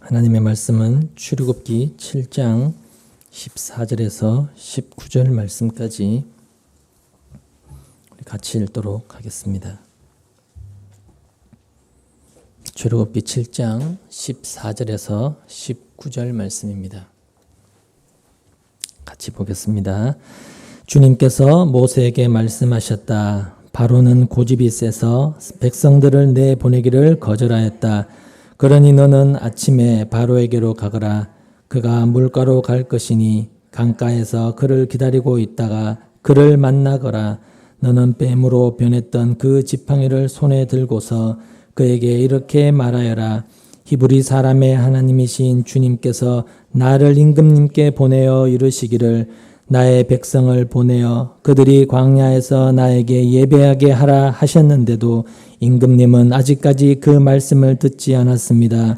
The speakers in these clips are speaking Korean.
하나님의 말씀은 출애굽기 7장 14절에서 19절 말씀까지 우리 같이 읽도록 하겠습니다. 출애굽기 7장 14절에서 19절 말씀입니다. 같이 보겠습니다. 주님께서 모세에게 말씀하셨다. 바로는 고집이 세서 백성들을 내보내기를 거절하였다. 그러니 너는 아침에 바로에게로 가거라. 그가 물가로 갈 것이니 강가에서 그를 기다리고 있다가 그를 만나거라. 너는 뱀으로 변했던 그 지팡이를 손에 들고서 그에게 이렇게 말하여라. 히브리 사람의 하나님이신 주님께서 나를 임금님께 보내어 이르시기를 나의 백성을 보내어 그들이 광야에서 나에게 예배하게 하라 하셨는데도 임금님은 아직까지 그 말씀을 듣지 않았습니다.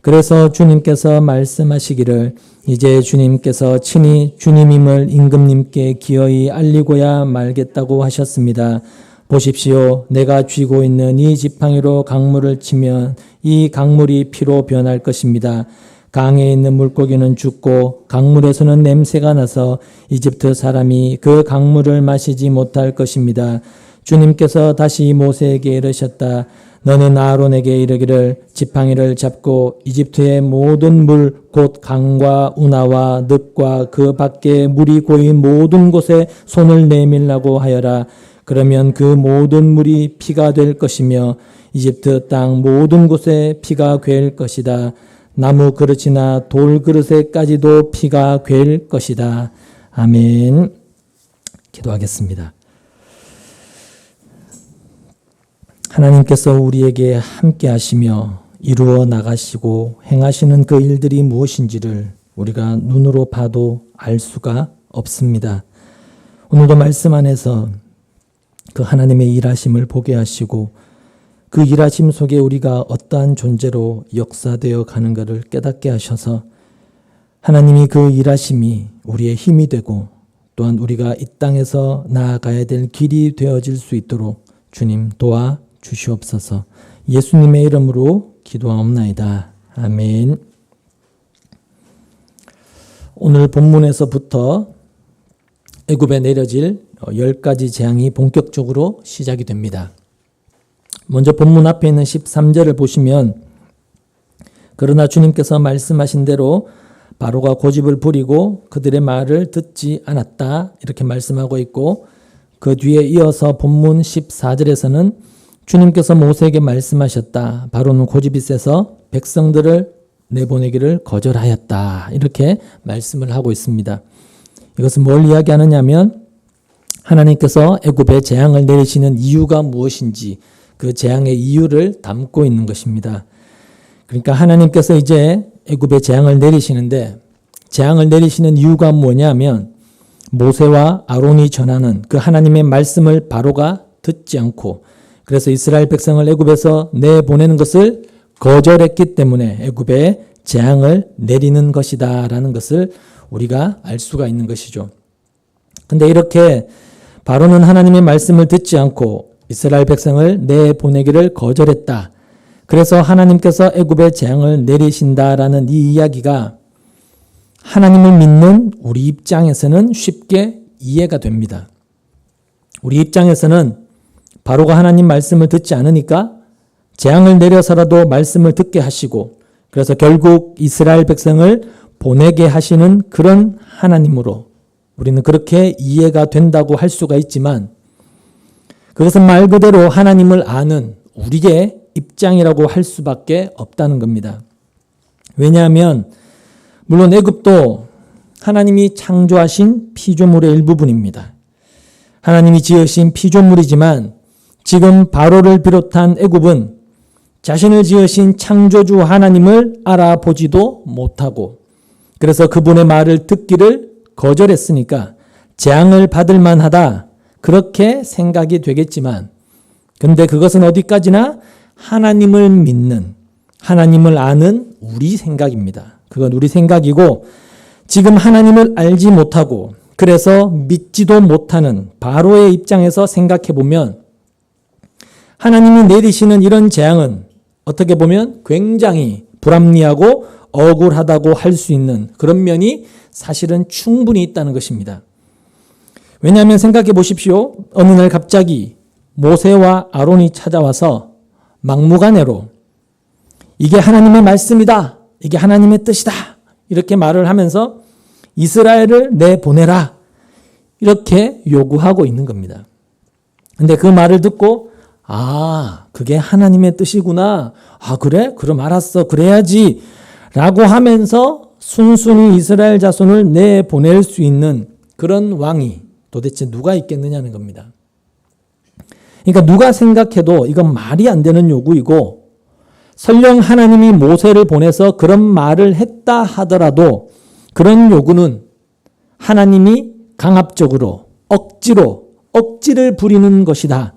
그래서 주님께서 말씀하시기를 이제 주님께서 친히 주님임을 임금님께 기어이 알리고야 말겠다고 하셨습니다. 보십시오. 내가 쥐고 있는 이 지팡이로 강물을 치면 이 강물이 피로 변할 것입니다. 강에 있는 물고기는 죽고 강물에서는 냄새가 나서 이집트 사람이 그 강물을 마시지 못할 것입니다. 주님께서 다시 모세에게 이르셨다. 너는 아론에게 이르기를 지팡이를 잡고 이집트의 모든 물 곧 강과 운하와 늪과 그 밖에 물이 고인 모든 곳에 손을 내밀라고 하여라. 그러면 그 모든 물이 피가 될 것이며 이집트 땅 모든 곳에 피가 괴일 것이다. 나무 그릇이나 돌 그릇에까지도 피가 괴일 것이다. 아멘. 기도하겠습니다. 하나님께서 우리에게 함께 하시며 이루어 나가시고 행하시는 그 일들이 무엇인지를 우리가 눈으로 봐도 알 수가 없습니다. 오늘도 말씀 안에서 그 하나님의 일하심을 보게 하시고 그 일하심 속에 우리가 어떠한 존재로 역사되어 가는가를 깨닫게 하셔서 하나님이 그 일하심이 우리의 힘이 되고 또한 우리가 이 땅에서 나아가야 될 길이 되어질 수 있도록 주님 도와 주시옵소서. 예수님의 이름으로 기도하옵나이다. 아멘. 오늘 본문에서부터 애굽에 내려질 10가지 재앙이 본격적으로 시작이 됩니다. 먼저 본문 앞에 있는 13절을 보시면 그러나 주님께서 말씀하신 대로 바로가 고집을 부리고 그들의 말을 듣지 않았다 이렇게 말씀하고 있고 그 뒤에 이어서 본문 14절에서는 주님께서 모세에게 말씀하셨다. 바로는 고집이 세서 백성들을 내보내기를 거절하였다 이렇게 말씀을 하고 있습니다. 이것은 뭘 이야기하느냐면 하나님께서 애굽에 재앙을 내리시는 이유가 무엇인지 그 재앙의 이유를 담고 있는 것입니다. 그러니까 하나님께서 이제 애굽에 재앙을 내리시는데 재앙을 내리시는 이유가 뭐냐면 모세와 아론이 전하는 그 하나님의 말씀을 바로가 듣지 않고 그래서 이스라엘 백성을 애굽에서 내보내는 것을 거절했기 때문에 애굽에 재앙을 내리는 것이다라는 것을 우리가 알 수가 있는 것이죠. 근데 이렇게 바로는 하나님의 말씀을 듣지 않고 이스라엘 백성을 내보내기를 거절했다. 그래서 하나님께서 애굽에 재앙을 내리신다라는 이 이야기가 하나님을 믿는 우리 입장에서는 쉽게 이해가 됩니다. 우리 입장에서는 바로가 하나님 말씀을 듣지 않으니까 재앙을 내려서라도 말씀을 듣게 하시고 그래서 결국 이스라엘 백성을 보내게 하시는 그런 하나님으로 우리는 그렇게 이해가 된다고 할 수가 있지만 그것은 말 그대로 하나님을 아는 우리의 입장이라고 할 수밖에 없다는 겁니다. 왜냐하면 물론 애굽도 하나님이 창조하신 피조물의 일부분입니다. 하나님이 지으신 피조물이지만 지금 바로를 비롯한 애굽은 자신을 지으신 창조주 하나님을 알아보지도 못하고 그래서 그분의 말을 듣기를 거절했으니까 재앙을 받을 만하다 그렇게 생각이 되겠지만 근데 그것은 어디까지나 하나님을 믿는 하나님을 아는 우리 생각입니다. 그건 우리 생각이고 지금 하나님을 알지 못하고 그래서 믿지도 못하는 바로의 입장에서 생각해 보면 하나님이 내리시는 이런 재앙은 어떻게 보면 굉장히 불합리하고 억울하다고 할 수 있는 그런 면이 사실은 충분히 있다는 것입니다. 왜냐하면 생각해 보십시오. 어느 날 갑자기 모세와 아론이 찾아와서 막무가내로 이게 하나님의 말씀이다. 이게 하나님의 뜻이다. 이렇게 말을 하면서 이스라엘을 내보내라. 이렇게 요구하고 있는 겁니다. 근데 그 말을 듣고 그게 하나님의 뜻이구나. 그래? 그럼 알았어. 그래야지. 라고 하면서 순순히 이스라엘 자손을 내보낼 수 있는 그런 왕이 도대체 누가 있겠느냐는 겁니다. 그러니까 누가 생각해도 이건 말이 안 되는 요구이고 설령 하나님이 모세를 보내서 그런 말을 했다 하더라도 그런 요구는 하나님이 강압적으로 억지를 부리는 것이다.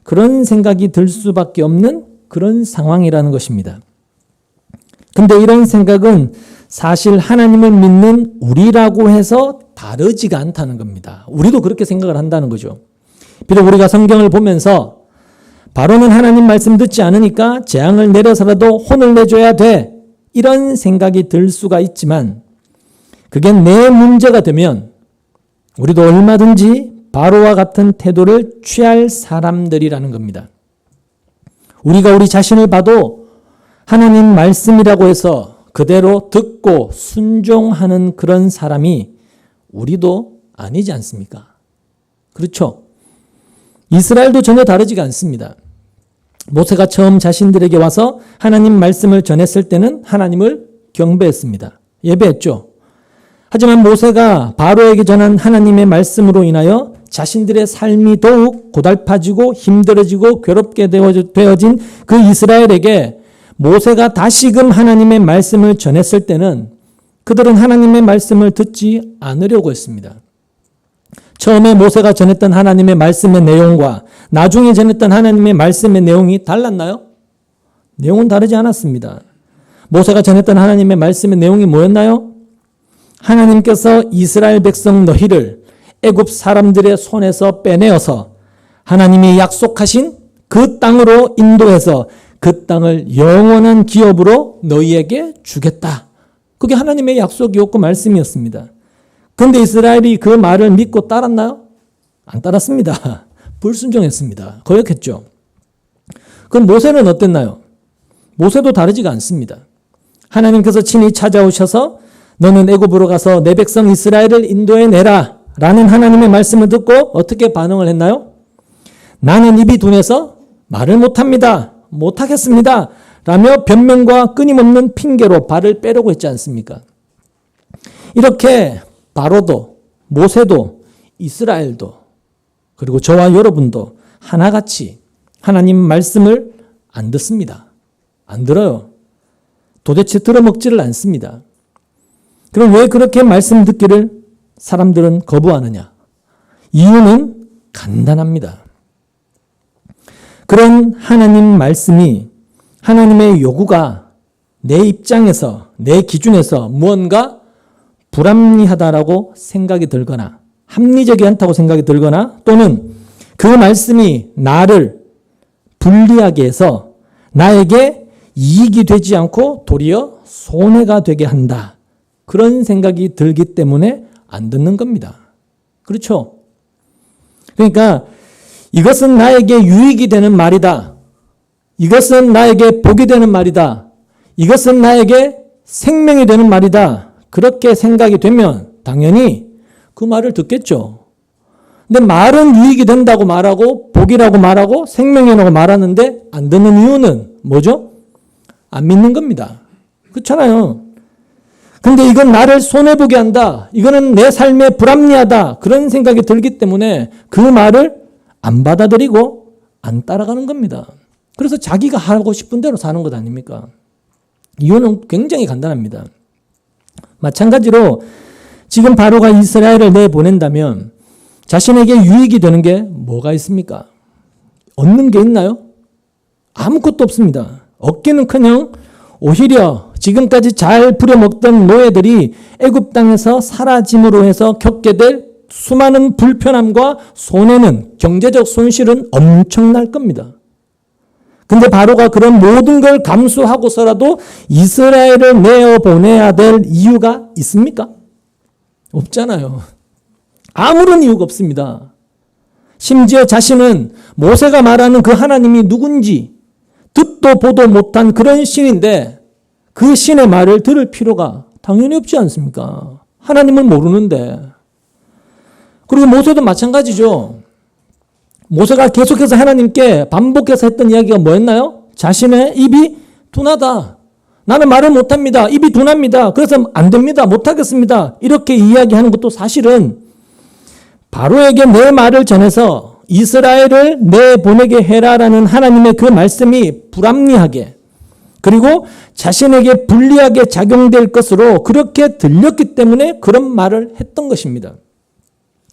그런 생각이 들 수밖에 없는 그런 상황이라는 것입니다. 근데 이런 생각은 사실 하나님을 믿는 우리라고 해서 다르지가 않다는 겁니다. 우리도 그렇게 생각을 한다는 거죠. 비록 우리가 성경을 보면서 바로는 하나님 말씀 듣지 않으니까 재앙을 내려서라도 혼을 내줘야 돼. 이런 생각이 들 수가 있지만 그게 내 문제가 되면 우리도 얼마든지 바로와 같은 태도를 취할 사람들이라는 겁니다. 우리가 우리 자신을 봐도 하나님 말씀이라고 해서 그대로 듣고 순종하는 그런 사람이 우리도 아니지 않습니까? 그렇죠? 이스라엘도 전혀 다르지가 않습니다. 모세가 처음 자신들에게 와서 하나님 말씀을 전했을 때는 하나님을 경배했습니다. 예배했죠. 하지만 모세가 바로에게 전한 하나님의 말씀으로 인하여 자신들의 삶이 더욱 고달파지고 힘들어지고 괴롭게 되어진 그 이스라엘에게 모세가 다시금 하나님의 말씀을 전했을 때는 그들은 하나님의 말씀을 듣지 않으려고 했습니다. 처음에 모세가 전했던 하나님의 말씀의 내용과 나중에 전했던 하나님의 말씀의 내용이 달랐나요? 내용은 다르지 않았습니다. 모세가 전했던 하나님의 말씀의 내용이 뭐였나요? 하나님께서 이스라엘 백성 너희를 애굽 사람들의 손에서 빼내어서 하나님이 약속하신 그 땅으로 인도해서 그 땅을 영원한 기업으로 너희에게 주겠다. 그게 하나님의 약속이었고 말씀이었습니다. 그런데 이스라엘이 그 말을 믿고 따랐나요? 안 따랐습니다. 불순종했습니다. 거역했죠. 그럼 모세는 어땠나요? 모세도 다르지가 않습니다. 하나님께서 친히 찾아오셔서 너는 애굽으로 가서 내 백성 이스라엘을 인도해내라 라는 하나님의 말씀을 듣고 어떻게 반응을 했나요? 나는 입이 둔해서 말을 못합니다. 못하겠습니다. 라며 변명과 끊임없는 핑계로 발을 빼려고 했지 않습니까? 이렇게 바로도 모세도 이스라엘도 그리고 저와 여러분도 하나같이 하나님 말씀을 안 듣습니다. 안 들어요. 도대체 들어먹지를 않습니다. 그럼 왜 그렇게 말씀 듣기를 사람들은 거부하느냐? 이유는 간단합니다. 그런 하나님 말씀이 하나님의 요구가 내 입장에서 내 기준에서 무언가 불합리하다라고 생각이 들거나 합리적이 않다고 생각이 들거나 또는 그 말씀이 나를 불리하게 해서 나에게 이익이 되지 않고 도리어 손해가 되게 한다. 그런 생각이 들기 때문에 안 듣는 겁니다. 그렇죠? 그러니까 이것은 나에게 유익이 되는 말이다. 이것은 나에게 복이 되는 말이다. 이것은 나에게 생명이 되는 말이다. 그렇게 생각이 되면 당연히 그 말을 듣겠죠. 근데 말은 유익이 된다고 말하고 복이라고 말하고 생명이라고 말하는데 안 듣는 이유는 뭐죠? 안 믿는 겁니다. 그렇잖아요. 근데 이건 나를 손해보게 한다. 이거는 내 삶에 불합리하다. 그런 생각이 들기 때문에 그 말을 안 받아들이고 안 따라가는 겁니다. 그래서 자기가 하고 싶은 대로 사는 것 아닙니까? 이유는 굉장히 간단합니다. 마찬가지로 지금 바로가 이스라엘을 내보낸다면 자신에게 유익이 되는 게 뭐가 있습니까? 얻는 게 있나요? 아무것도 없습니다. 얻기는커녕 오히려 지금까지 잘 부려먹던 노예들이 애굽 땅에서 사라짐으로 해서 겪게 될 수많은 불편함과 손해는 경제적 손실은 엄청날 겁니다. 근데 바로가 그런 모든 걸 감수하고서라도 이스라엘을 내어보내야 될 이유가 있습니까? 없잖아요. 아무런 이유가 없습니다. 심지어 자신은 모세가 말하는 그 하나님이 누군지 듣도 보도 못한 그런 신인데 그 신의 말을 들을 필요가 당연히 없지 않습니까? 하나님을 모르는데. 그리고 모세도 마찬가지죠. 모세가 계속해서 하나님께 반복해서 했던 이야기가 뭐였나요? 자신의 입이 둔하다. 나는 말을 못합니다. 입이 둔합니다. 그래서 안 됩니다. 못하겠습니다. 이렇게 이야기하는 것도 사실은 바로에게 내 말을 전해서 이스라엘을 내보내게 해라라는 하나님의 그 말씀이 불합리하게 그리고 자신에게 불리하게 작용될 것으로 그렇게 들렸기 때문에 그런 말을 했던 것입니다.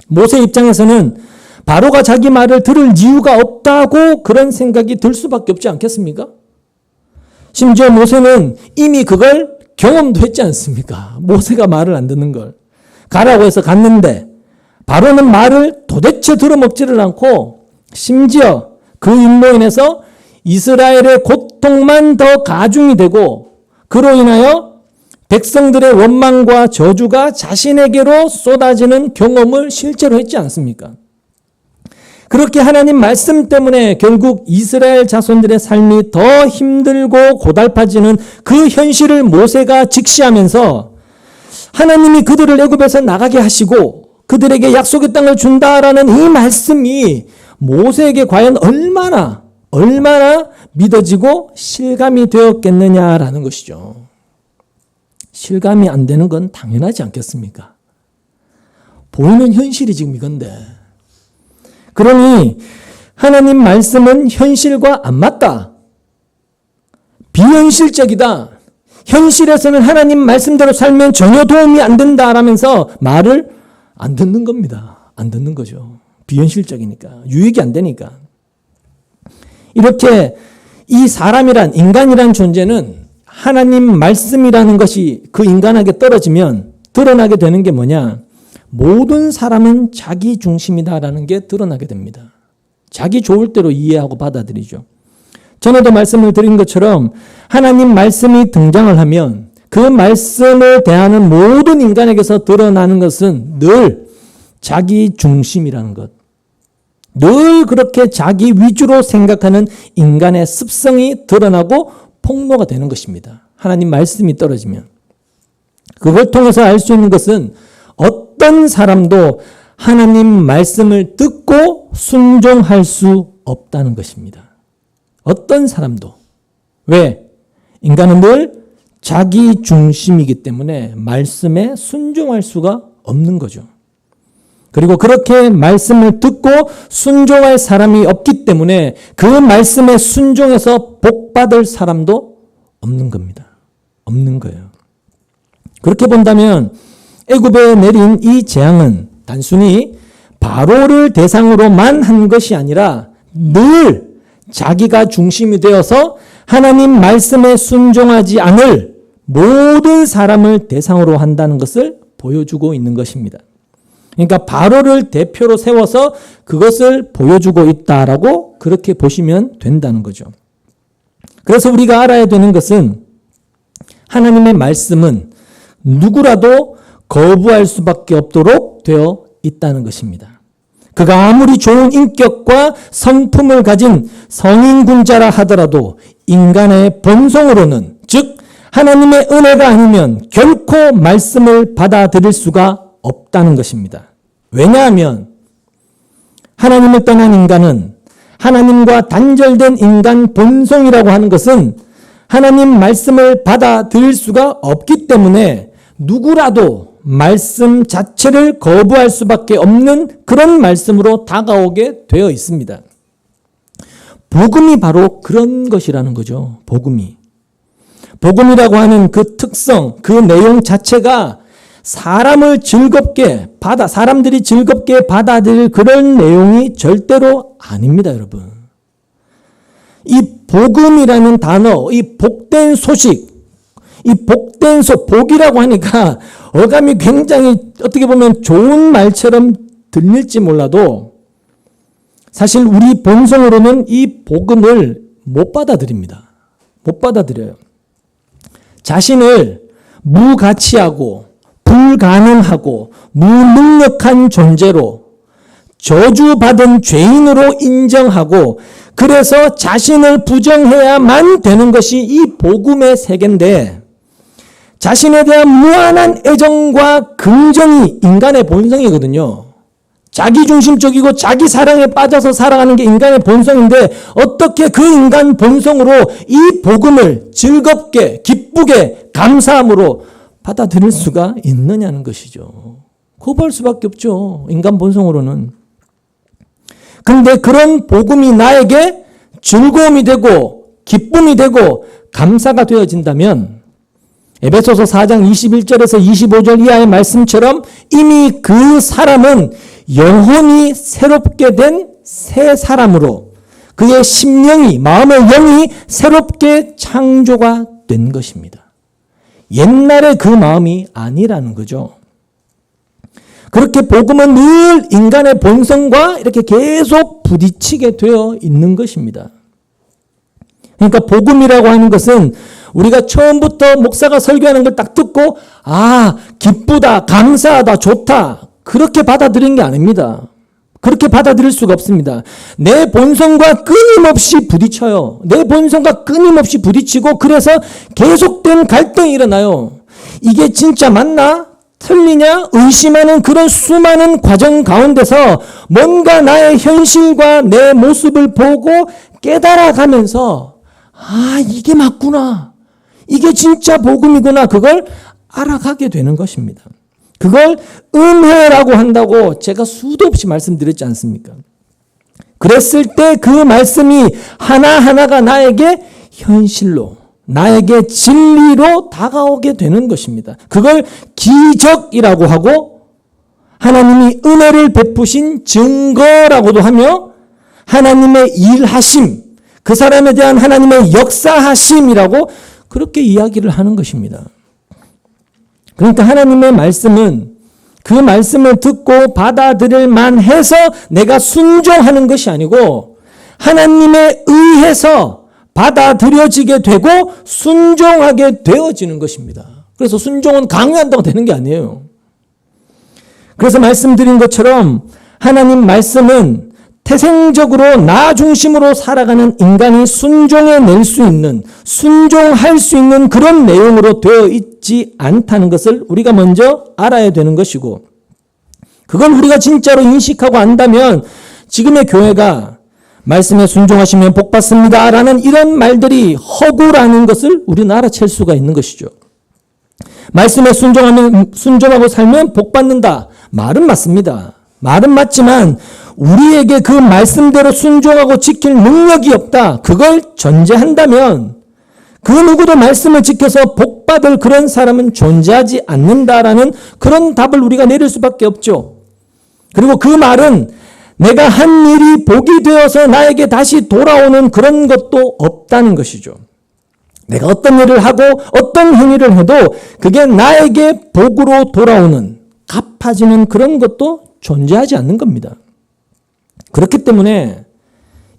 모세 입장에서는 바로가 자기 말을 들을 이유가 없다고 그런 생각이 들 수밖에 없지 않겠습니까? 심지어 모세는 이미 그걸 경험도 했지 않습니까? 모세가 말을 안 듣는 걸. 가라고 해서 갔는데 바로는 말을 도대체 들어먹지를 않고 심지어 그 일로 인해서 이스라엘의 고통만 더 가중이 되고 그로 인하여 백성들의 원망과 저주가 자신에게로 쏟아지는 경험을 실제로 했지 않습니까? 그렇게 하나님 말씀 때문에 결국 이스라엘 자손들의 삶이 더 힘들고 고달파지는 그 현실을 모세가 직시하면서 하나님이 그들을 애굽에서 나가게 하시고 그들에게 약속의 땅을 준다라는 이 말씀이 모세에게 과연 얼마나 믿어지고 실감이 되었겠느냐라는 것이죠. 실감이 안 되는 건 당연하지 않겠습니까? 보이는 현실이 지금 이건데. 그러니 하나님 말씀은 현실과 안 맞다. 비현실적이다. 현실에서는 하나님 말씀대로 살면 전혀 도움이 안 된다라면서 말을 안 듣는 겁니다. 안 듣는 거죠. 비현실적이니까. 유익이 안 되니까. 이렇게 이 사람이란 인간이란 존재는 하나님 말씀이라는 것이 그 인간에게 떨어지면 드러나게 되는 게 뭐냐? 모든 사람은 자기 중심이다라는 게 드러나게 됩니다. 자기 좋을 대로 이해하고 받아들이죠. 전에도 말씀을 드린 것처럼 하나님 말씀이 등장을 하면 그 말씀을 대하는 모든 인간에게서 드러나는 것은 늘 자기 중심이라는 것. 늘 그렇게 자기 위주로 생각하는 인간의 습성이 드러나고 폭로가 되는 것입니다. 하나님 말씀이 떨어지면. 그걸 통해서 알 수 있는 것은 어떤 사람도 하나님 말씀을 듣고 순종할 수 없다는 것입니다. 어떤 사람도. 왜? 인간은 늘 자기 중심이기 때문에 말씀에 순종할 수가 없는 거죠. 그리고 그렇게 말씀을 듣고 순종할 사람이 없기 때문에 그 말씀에 순종해서 복받을 사람도 없는 겁니다. 없는 거예요. 그렇게 본다면 애굽에 내린 이 재앙은 단순히 바로를 대상으로만 한 것이 아니라 늘 자기가 중심이 되어서 하나님 말씀에 순종하지 않을 모든 사람을 대상으로 한다는 것을 보여주고 있는 것입니다. 그러니까 바로를 대표로 세워서 그것을 보여주고 있다라고 그렇게 보시면 된다는 거죠. 그래서 우리가 알아야 되는 것은 하나님의 말씀은 누구라도 거부할 수밖에 없도록 되어 있다는 것입니다. 그가 아무리 좋은 인격과 성품을 가진 성인군자라 하더라도 인간의 본성으로는 즉 하나님의 은혜가 아니면 결코 말씀을 받아들일 수가 없다는 것입니다. 왜냐하면 하나님을 떠난 인간은 하나님과 단절된 인간 본성이라고 하는 것은 하나님 말씀을 받아들일 수가 없기 때문에 누구라도 말씀 자체를 거부할 수밖에 없는 그런 말씀으로 다가오게 되어 있습니다. 복음이 바로 그런 것이라는 거죠. 복음이. 복음이라고 하는 그 특성, 그 내용 자체가 사람들이 즐겁게 받아들일 그런 내용이 절대로 아닙니다, 여러분. 이 복음이라는 단어, 이 복된 소식, 복이라고 하니까 어감이 굉장히 어떻게 보면 좋은 말처럼 들릴지 몰라도 사실 우리 본성으로는 이 복음을 못 받아들입니다. 못 받아들여요. 자신을 무가치하고 불가능하고 무능력한 존재로 저주받은 죄인으로 인정하고 그래서 자신을 부정해야만 되는 것이 이 복음의 세계인데 자신에 대한 무한한 애정과 긍정이 인간의 본성이거든요. 자기중심적이고 자기 사랑에 빠져서 살아가는 게 인간의 본성인데 어떻게 그 인간 본성으로 이 복음을 즐겁게 기쁘게 감사함으로 받아들일 수가 있느냐는 것이죠. 거부할 수밖에 없죠. 인간 본성으로는. 그런데 그런 복음이 나에게 즐거움이 되고 기쁨이 되고 감사가 되어진다면 에베소서 4장 21절에서 25절 이하의 말씀처럼 이미 그 사람은 영혼이 새롭게 된 새 사람으로 그의 심령이 마음의 영이 새롭게 창조가 된 것입니다. 옛날의 그 마음이 아니라는 거죠. 그렇게 복음은 늘 인간의 본성과 이렇게 계속 부딪히게 되어 있는 것입니다. 그러니까 복음이라고 하는 것은 우리가 처음부터 목사가 설교하는 걸 딱 듣고 기쁘다, 감사하다, 좋다 그렇게 받아들인 게 아닙니다. 그렇게 받아들일 수가 없습니다. 내 본성과 끊임없이 부딪혀요. 내 본성과 끊임없이 부딪히고 그래서 계속된 갈등이 일어나요. 이게 진짜 맞나? 틀리냐? 의심하는 그런 수많은 과정 가운데서 뭔가 나의 현실과 내 모습을 보고 깨달아가면서 이게 맞구나. 이게 진짜 복음이구나. 그걸 알아가게 되는 것입니다. 그걸 은혜라고 한다고 제가 수도 없이 말씀드렸지 않습니까? 그랬을 때 그 말씀이 하나하나가 나에게 현실로 나에게 진리로 다가오게 되는 것입니다. 그걸 기적이라고 하고 하나님이 은혜를 베푸신 증거라고도 하며 하나님의 일하심, 그 사람에 대한 하나님의 역사하심이라고 그렇게 이야기를 하는 것입니다. 그러니까 하나님의 말씀은 그 말씀을 듣고 받아들일 만해서 내가 순종하는 것이 아니고 하나님에 의해서 받아들여지게 되고 순종하게 되어지는 것입니다. 그래서 순종은 강요한다고 되는 게 아니에요. 그래서 말씀드린 것처럼 하나님 말씀은 태생적으로 나 중심으로 살아가는 인간이 순종해낼 수 있는, 순종할 수 있는 그런 내용으로 되어 있지 않다는 것을 우리가 먼저 알아야 되는 것이고 그걸 우리가 진짜로 인식하고 안다면 지금의 교회가 말씀에 순종하시면 복받습니다 라는 이런 말들이 허구라는 것을 우리는 알아챌 수가 있는 것이죠. 말씀에 순종하고 살면 복받는다. 말은 맞습니다. 말은 맞지만 우리에게 그 말씀대로 순종하고 지킬 능력이 없다. 그걸 전제한다면 그 누구도 말씀을 지켜서 복받을 그런 사람은 존재하지 않는다라는 그런 답을 우리가 내릴 수밖에 없죠. 그리고 그 말은 내가 한 일이 복이 되어서 나에게 다시 돌아오는 그런 것도 없다는 것이죠. 내가 어떤 일을 하고 어떤 행위를 해도 그게 나에게 복으로 돌아오는 갚아지는 그런 것도 존재하지 않는 겁니다. 그렇기 때문에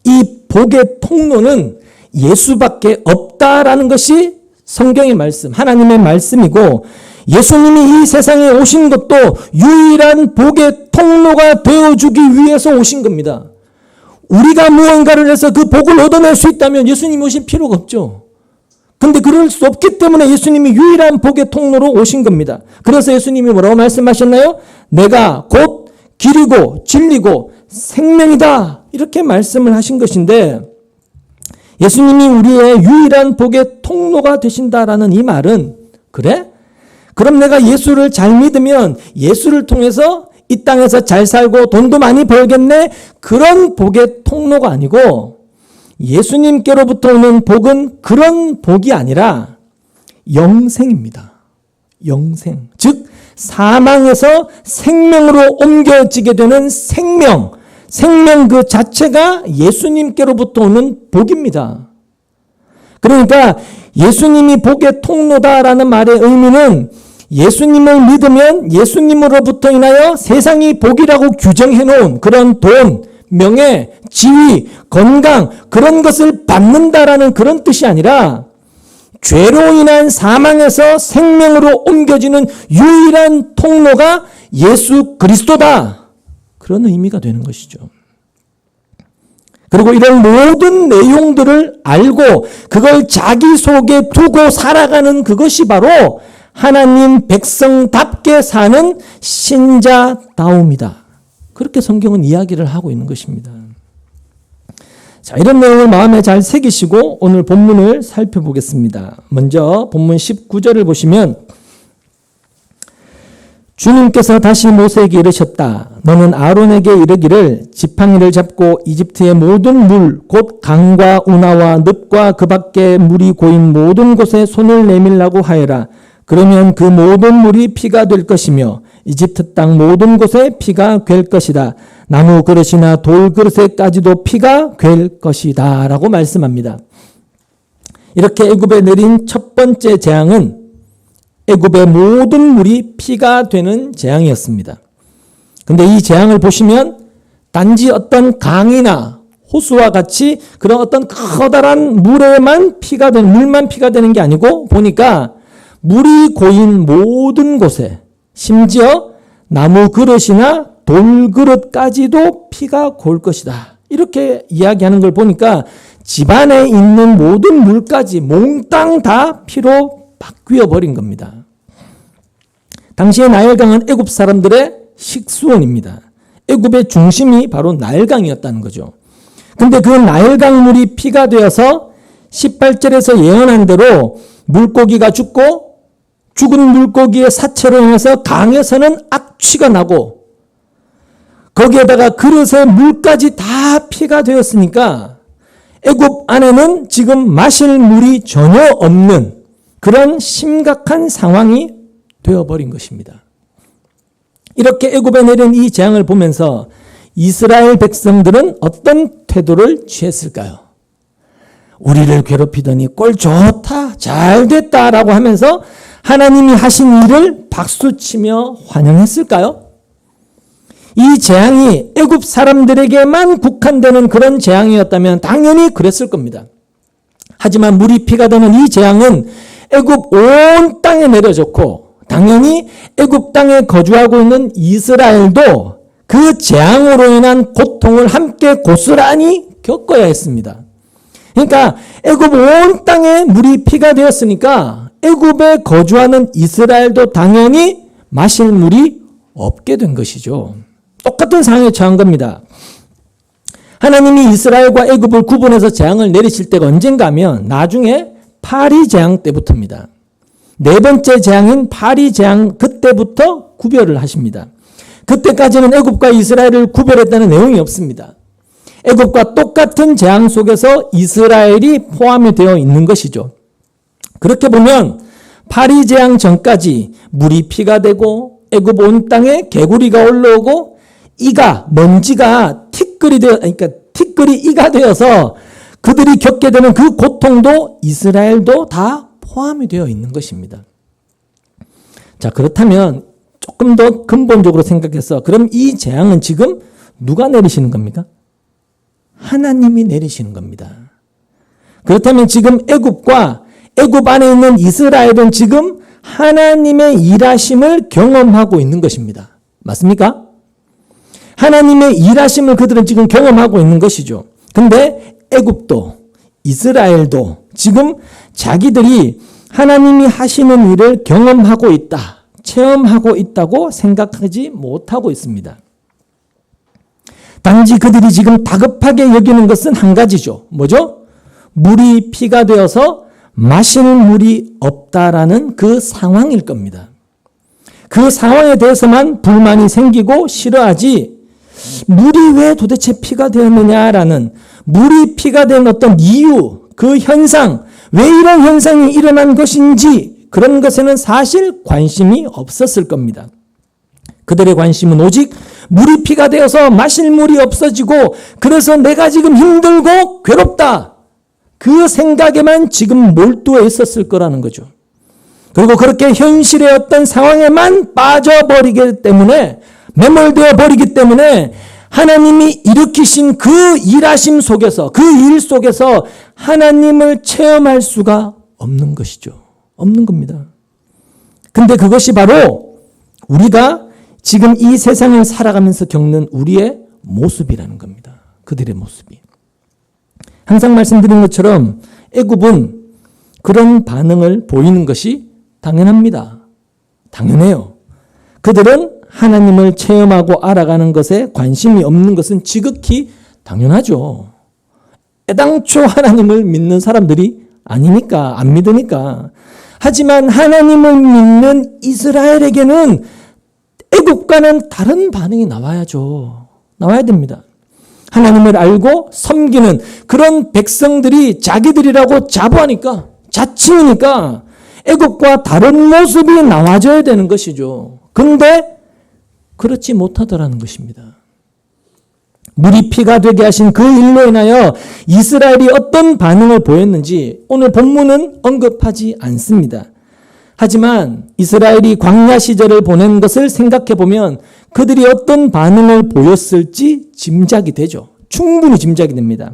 이 복의 통로는 예수밖에 없다라는 것이 성경의 말씀, 하나님의 말씀이고 예수님이 이 세상에 오신 것도 유일한 복의 통로가 되어주기 위해서 오신 겁니다. 우리가 무언가를 해서 그 복을 얻어낼 수 있다면 예수님이 오실 필요가 없죠. 근데 그럴 수 없기 때문에 예수님이 유일한 복의 통로로 오신 겁니다. 그래서 예수님이 뭐라고 말씀하셨나요? 내가 곧 길이고 진리고 생명이다. 이렇게 말씀을 하신 것인데 예수님이 우리의 유일한 복의 통로가 되신다라는 이 말은 그래? 그럼 내가 예수를 잘 믿으면 예수를 통해서 이 땅에서 잘 살고 돈도 많이 벌겠네? 그런 복의 통로가 아니고 예수님께로부터 오는 복은 그런 복이 아니라 영생입니다. 영생. 즉 사망에서 생명으로 옮겨지게 되는 생명 그 자체가 예수님께로부터 오는 복입니다. 그러니까 예수님이 복의 통로다라는 말의 의미는 예수님을 믿으면 예수님으로부터 인하여 세상이 복이라고 규정해 놓은 그런 돈, 명예, 지위, 건강 그런 것을 받는다라는 그런 뜻이 아니라 죄로 인한 사망에서 생명으로 옮겨지는 유일한 통로가 예수 그리스도다. 그런 의미가 되는 것이죠. 그리고 이런 모든 내용들을 알고 그걸 자기 속에 두고 살아가는 그것이 바로 하나님 백성답게 사는 신자다움이다. 그렇게 성경은 이야기를 하고 있는 것입니다. 자, 이런 내용을 마음에 잘 새기시고 오늘 본문을 살펴보겠습니다. 먼저 본문 19절을 보시면 주님께서 다시 모세에게 이르셨다. 너는 아론에게 이르기를 지팡이를 잡고 이집트의 모든 물, 곧 강과 운하와 늪과 그 밖에 물이 고인 모든 곳에 손을 내밀라고 하여라. 그러면 그 모든 물이 피가 될 것이며 이집트 땅 모든 곳에 피가 될 것이다. 나무 그릇이나 돌 그릇에까지도 피가 될 것이다. 라고 말씀합니다. 이렇게 애굽에 내린 첫 번째 재앙은 애굽의 모든 물이 피가 되는 재앙이었습니다. 근데 이 재앙을 보시면 단지 어떤 강이나 호수와 같이 그런 어떤 커다란 물만 피가 되는 게 아니고 보니까 물이 고인 모든 곳에 심지어 나무 그릇이나 돌 그릇까지도 피가 고일 것이다. 이렇게 이야기하는 걸 보니까 집안에 있는 모든 물까지 몽땅 다 피로 바뀌어 버린 겁니다. 당시의 나일강은 애굽 사람들의 식수원입니다. 애굽의 중심이 바로 나일강이었다는 거죠. 근데 그 나일강 물이 피가 되어서 18절에서 예언한 대로 물고기가 죽고 죽은 물고기의 사체로 인해서 강에서는 악취가 나고 거기에다가 그릇의 물까지 다 피가 되었으니까 애굽 안에는 지금 마실 물이 전혀 없는 그런 심각한 상황이 되어버린 것입니다. 이렇게 애굽에 내린 이 재앙을 보면서 이스라엘 백성들은 어떤 태도를 취했을까요? 우리를 괴롭히더니 꼴 좋다, 잘 됐다라고 하면서 하나님이 하신 일을 박수치며 환영했을까요? 이 재앙이 애굽 사람들에게만 국한되는 그런 재앙이었다면 당연히 그랬을 겁니다. 하지만 물이 피가 되는 이 재앙은 애굽 온 땅에 내려졌고 당연히 애굽 땅에 거주하고 있는 이스라엘도 그 재앙으로 인한 고통을 함께 고스란히 겪어야 했습니다. 그러니까 애굽 온 땅에 물이 피가 되었으니까 애굽에 거주하는 이스라엘도 당연히 마실 물이 없게 된 것이죠. 똑같은 상황에 처한 겁니다. 하나님이 이스라엘과 애굽을 구분해서 재앙을 내리실 때가 언젠가 하면 나중에 파리 재앙 때부터입니다. 네 번째 재앙인 파리 재앙 그때부터 구별을 하십니다. 그때까지는 애굽과 이스라엘을 구별했다는 내용이 없습니다. 애굽과 똑같은 재앙 속에서 이스라엘이 포함이 되어 있는 것이죠. 그렇게 보면 파리 재앙 전까지 물이 피가 되고 애굽 온 땅에 개구리가 올라오고 먼지가 티끌이 이가 되어서 그들이 겪게 되는 그 고통도 이스라엘도 다 포함이 되어 있는 것입니다. 자, 그렇다면 조금 더 근본적으로 생각해서 그럼 이 재앙은 지금 누가 내리시는 겁니까? 하나님이 내리시는 겁니다. 그렇다면 지금 애굽과 애굽 안에 있는 이스라엘은 지금 하나님의 일하심을 경험하고 있는 것입니다. 맞습니까? 하나님의 일하심을 그들은 지금 경험하고 있는 것이죠. 근데 애굽도 이스라엘도 지금 자기들이 하나님이 하시는 일을 경험하고 있다, 체험하고 있다고 생각하지 못하고 있습니다. 단지 그들이 지금 다급하게 여기는 것은 한 가지죠. 뭐죠? 물이 피가 되어서 마실 물이 없다라는 그 상황일 겁니다. 그 상황에 대해서만 불만이 생기고 싫어하지 물이 왜 도대체 피가 되었느냐라는 물이 피가 된 어떤 이유, 그 현상, 왜 이런 현상이 일어난 것인지 그런 것에는 사실 관심이 없었을 겁니다. 그들의 관심은 오직 물이 피가 되어서 마실 물이 없어지고 그래서 내가 지금 힘들고 괴롭다. 그 생각에만 지금 몰두해 있었을 거라는 거죠. 그리고 그렇게 현실의 어떤 상황에만 빠져버리기 때문에 매몰되어 버리기 때문에 하나님이 일으키신 그 일하심 속에서, 그 일 속에서 하나님을 체험할 수가 없는 것이죠. 없는 겁니다. 근데 그것이 바로 우리가 지금 이 세상을 살아가면서 겪는 우리의 모습이라는 겁니다. 그들의 모습이. 항상 말씀드린 것처럼 애굽은 그런 반응을 보이는 것이 당연합니다. 당연해요. 그들은 하나님을 체험하고 알아가는 것에 관심이 없는 것은 지극히 당연하죠. 애당초 하나님을 믿는 사람들이 아니니까, 안 믿으니까. 하지만 하나님을 믿는 이스라엘에게는 애굽과는 다른 반응이 나와야죠. 나와야 됩니다. 하나님을 알고 섬기는 그런 백성들이 자기들이라고 자부하니까, 자칭이니까 애굽과 다른 모습이 나와줘야 되는 것이죠. 그런데 그렇지 못하더라는 것입니다. 물이 피가 되게 하신 그 일로 인하여 이스라엘이 어떤 반응을 보였는지 오늘 본문은 언급하지 않습니다. 하지만 이스라엘이 광야 시절을 보낸 것을 생각해 보면 그들이 어떤 반응을 보였을지 짐작이 되죠. 충분히 짐작이 됩니다.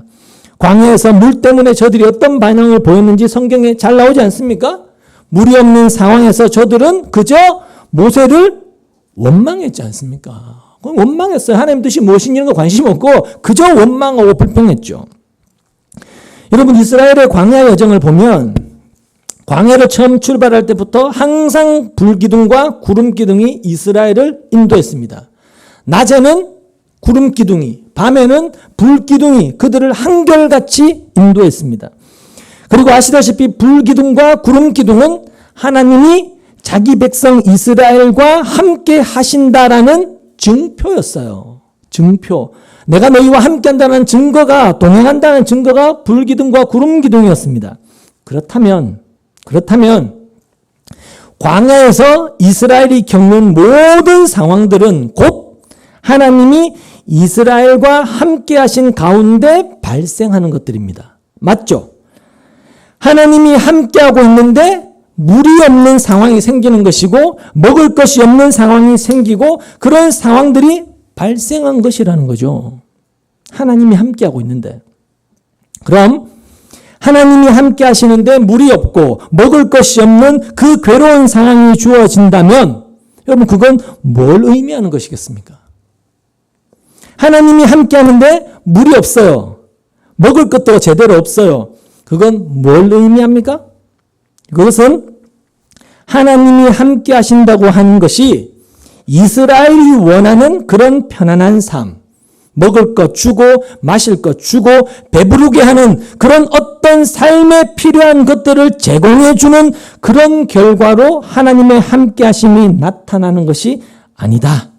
광야에서 물 때문에 저들이 어떤 반응을 보였는지 성경에 잘 나오지 않습니까? 물이 없는 상황에서 저들은 그저 모세를 원망했지 않습니까? 원망했어요. 하나님 뜻이 무엇인지 이런 거 관심 없고 그저 원망하고 불평했죠. 여러분, 이스라엘의 광야 여정을 보면 광야를 처음 출발할 때부터 항상 불기둥과 구름기둥이 이스라엘을 인도했습니다. 낮에는 구름기둥이, 밤에는 불기둥이 그들을 한결같이 인도했습니다. 그리고 아시다시피 불기둥과 구름기둥은 하나님이 자기 백성 이스라엘과 함께 하신다라는 증표였어요. 증표. 내가 너희와 함께 한다는 증거가, 동행한다는 증거가 불기둥과 구름기둥이었습니다. 그렇다면 광야에서 이스라엘이 겪는 모든 상황들은 곧 하나님이 이스라엘과 함께 하신 가운데 발생하는 것들입니다. 맞죠? 하나님이 함께하고 있는데 물이 없는 상황이 생기는 것이고 먹을 것이 없는 상황이 생기고 그런 상황들이 발생한 것이라는 거죠. 하나님이 함께하고 있는데. 그럼 하나님이 함께 하시는데 물이 없고 먹을 것이 없는 그 괴로운 상황이 주어진다면 여러분, 그건 뭘 의미하는 것이겠습니까? 하나님이 함께 하는데 물이 없어요. 먹을 것도 제대로 없어요. 그건 뭘 의미합니까? 그것은 하나님이 함께 하신다고 하는 것이 이스라엘이 원하는 그런 편안한 삶, 먹을 것 주고 마실 것 주고 배부르게 하는 그런 어떤 삶에 필요한 것들을 제공해 주는 그런 결과로 하나님의 함께 하심이 나타나는 것이 아니다.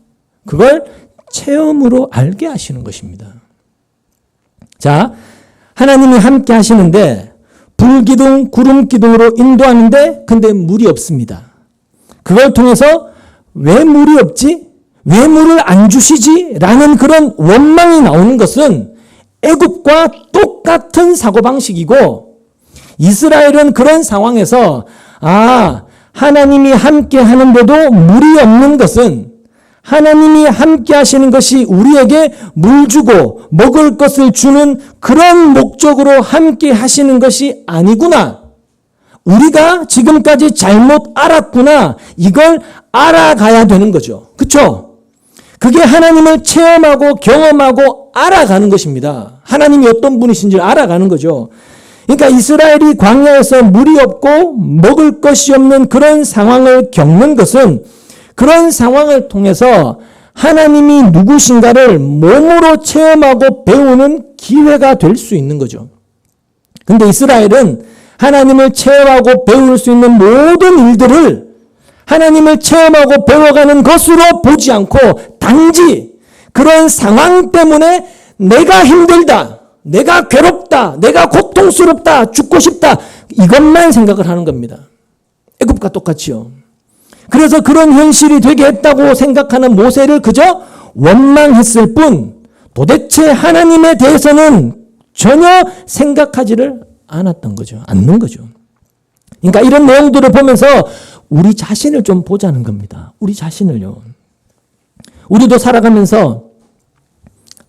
그걸 체험으로 알게 하시는 것입니다. 자, 하나님이 함께 하시는데 불기둥, 구름기둥으로 인도하는데 근데 물이 없습니다. 그걸 통해서 왜 물이 없지? 왜 물을 안 주시지? 라는 그런 원망이 나오는 것은 애굽과 똑같은 사고방식이고 이스라엘은 그런 상황에서 하나님이 함께 하는데도 물이 없는 것은 하나님이 함께 하시는 것이 우리에게 물 주고 먹을 것을 주는 그런 목적으로 함께 하시는 것이 아니구나. 우리가 지금까지 잘못 알았구나. 이걸 알아가야 되는 거죠. 그렇죠? 그게 하나님을 체험하고 경험하고 알아가는 것입니다. 하나님이 어떤 분이신지 알아가는 거죠. 그러니까 이스라엘이 광야에서 물이 없고 먹을 것이 없는 그런 상황을 겪는 것은 그런 상황을 통해서 하나님이 누구신가를 몸으로 체험하고 배우는 기회가 될 수 있는 거죠. 근데 이스라엘은 하나님을 체험하고 배울 수 있는 모든 일들을 하나님을 체험하고 배워가는 것으로 보지 않고 단지 그런 상황 때문에 내가 힘들다, 내가 괴롭다, 내가 고통스럽다, 죽고 싶다 이것만 생각을 하는 겁니다. 애굽과 똑같이요. 그래서 그런 현실이 되게 했다고 생각하는 모세를 그저 원망했을 뿐 도대체 하나님에 대해서는 전혀 생각하지를 않았던 거죠. 않는 거죠. 그러니까 이런 내용들을 보면서 우리 자신을 좀 보자는 겁니다. 우리 자신을요. 우리도 살아가면서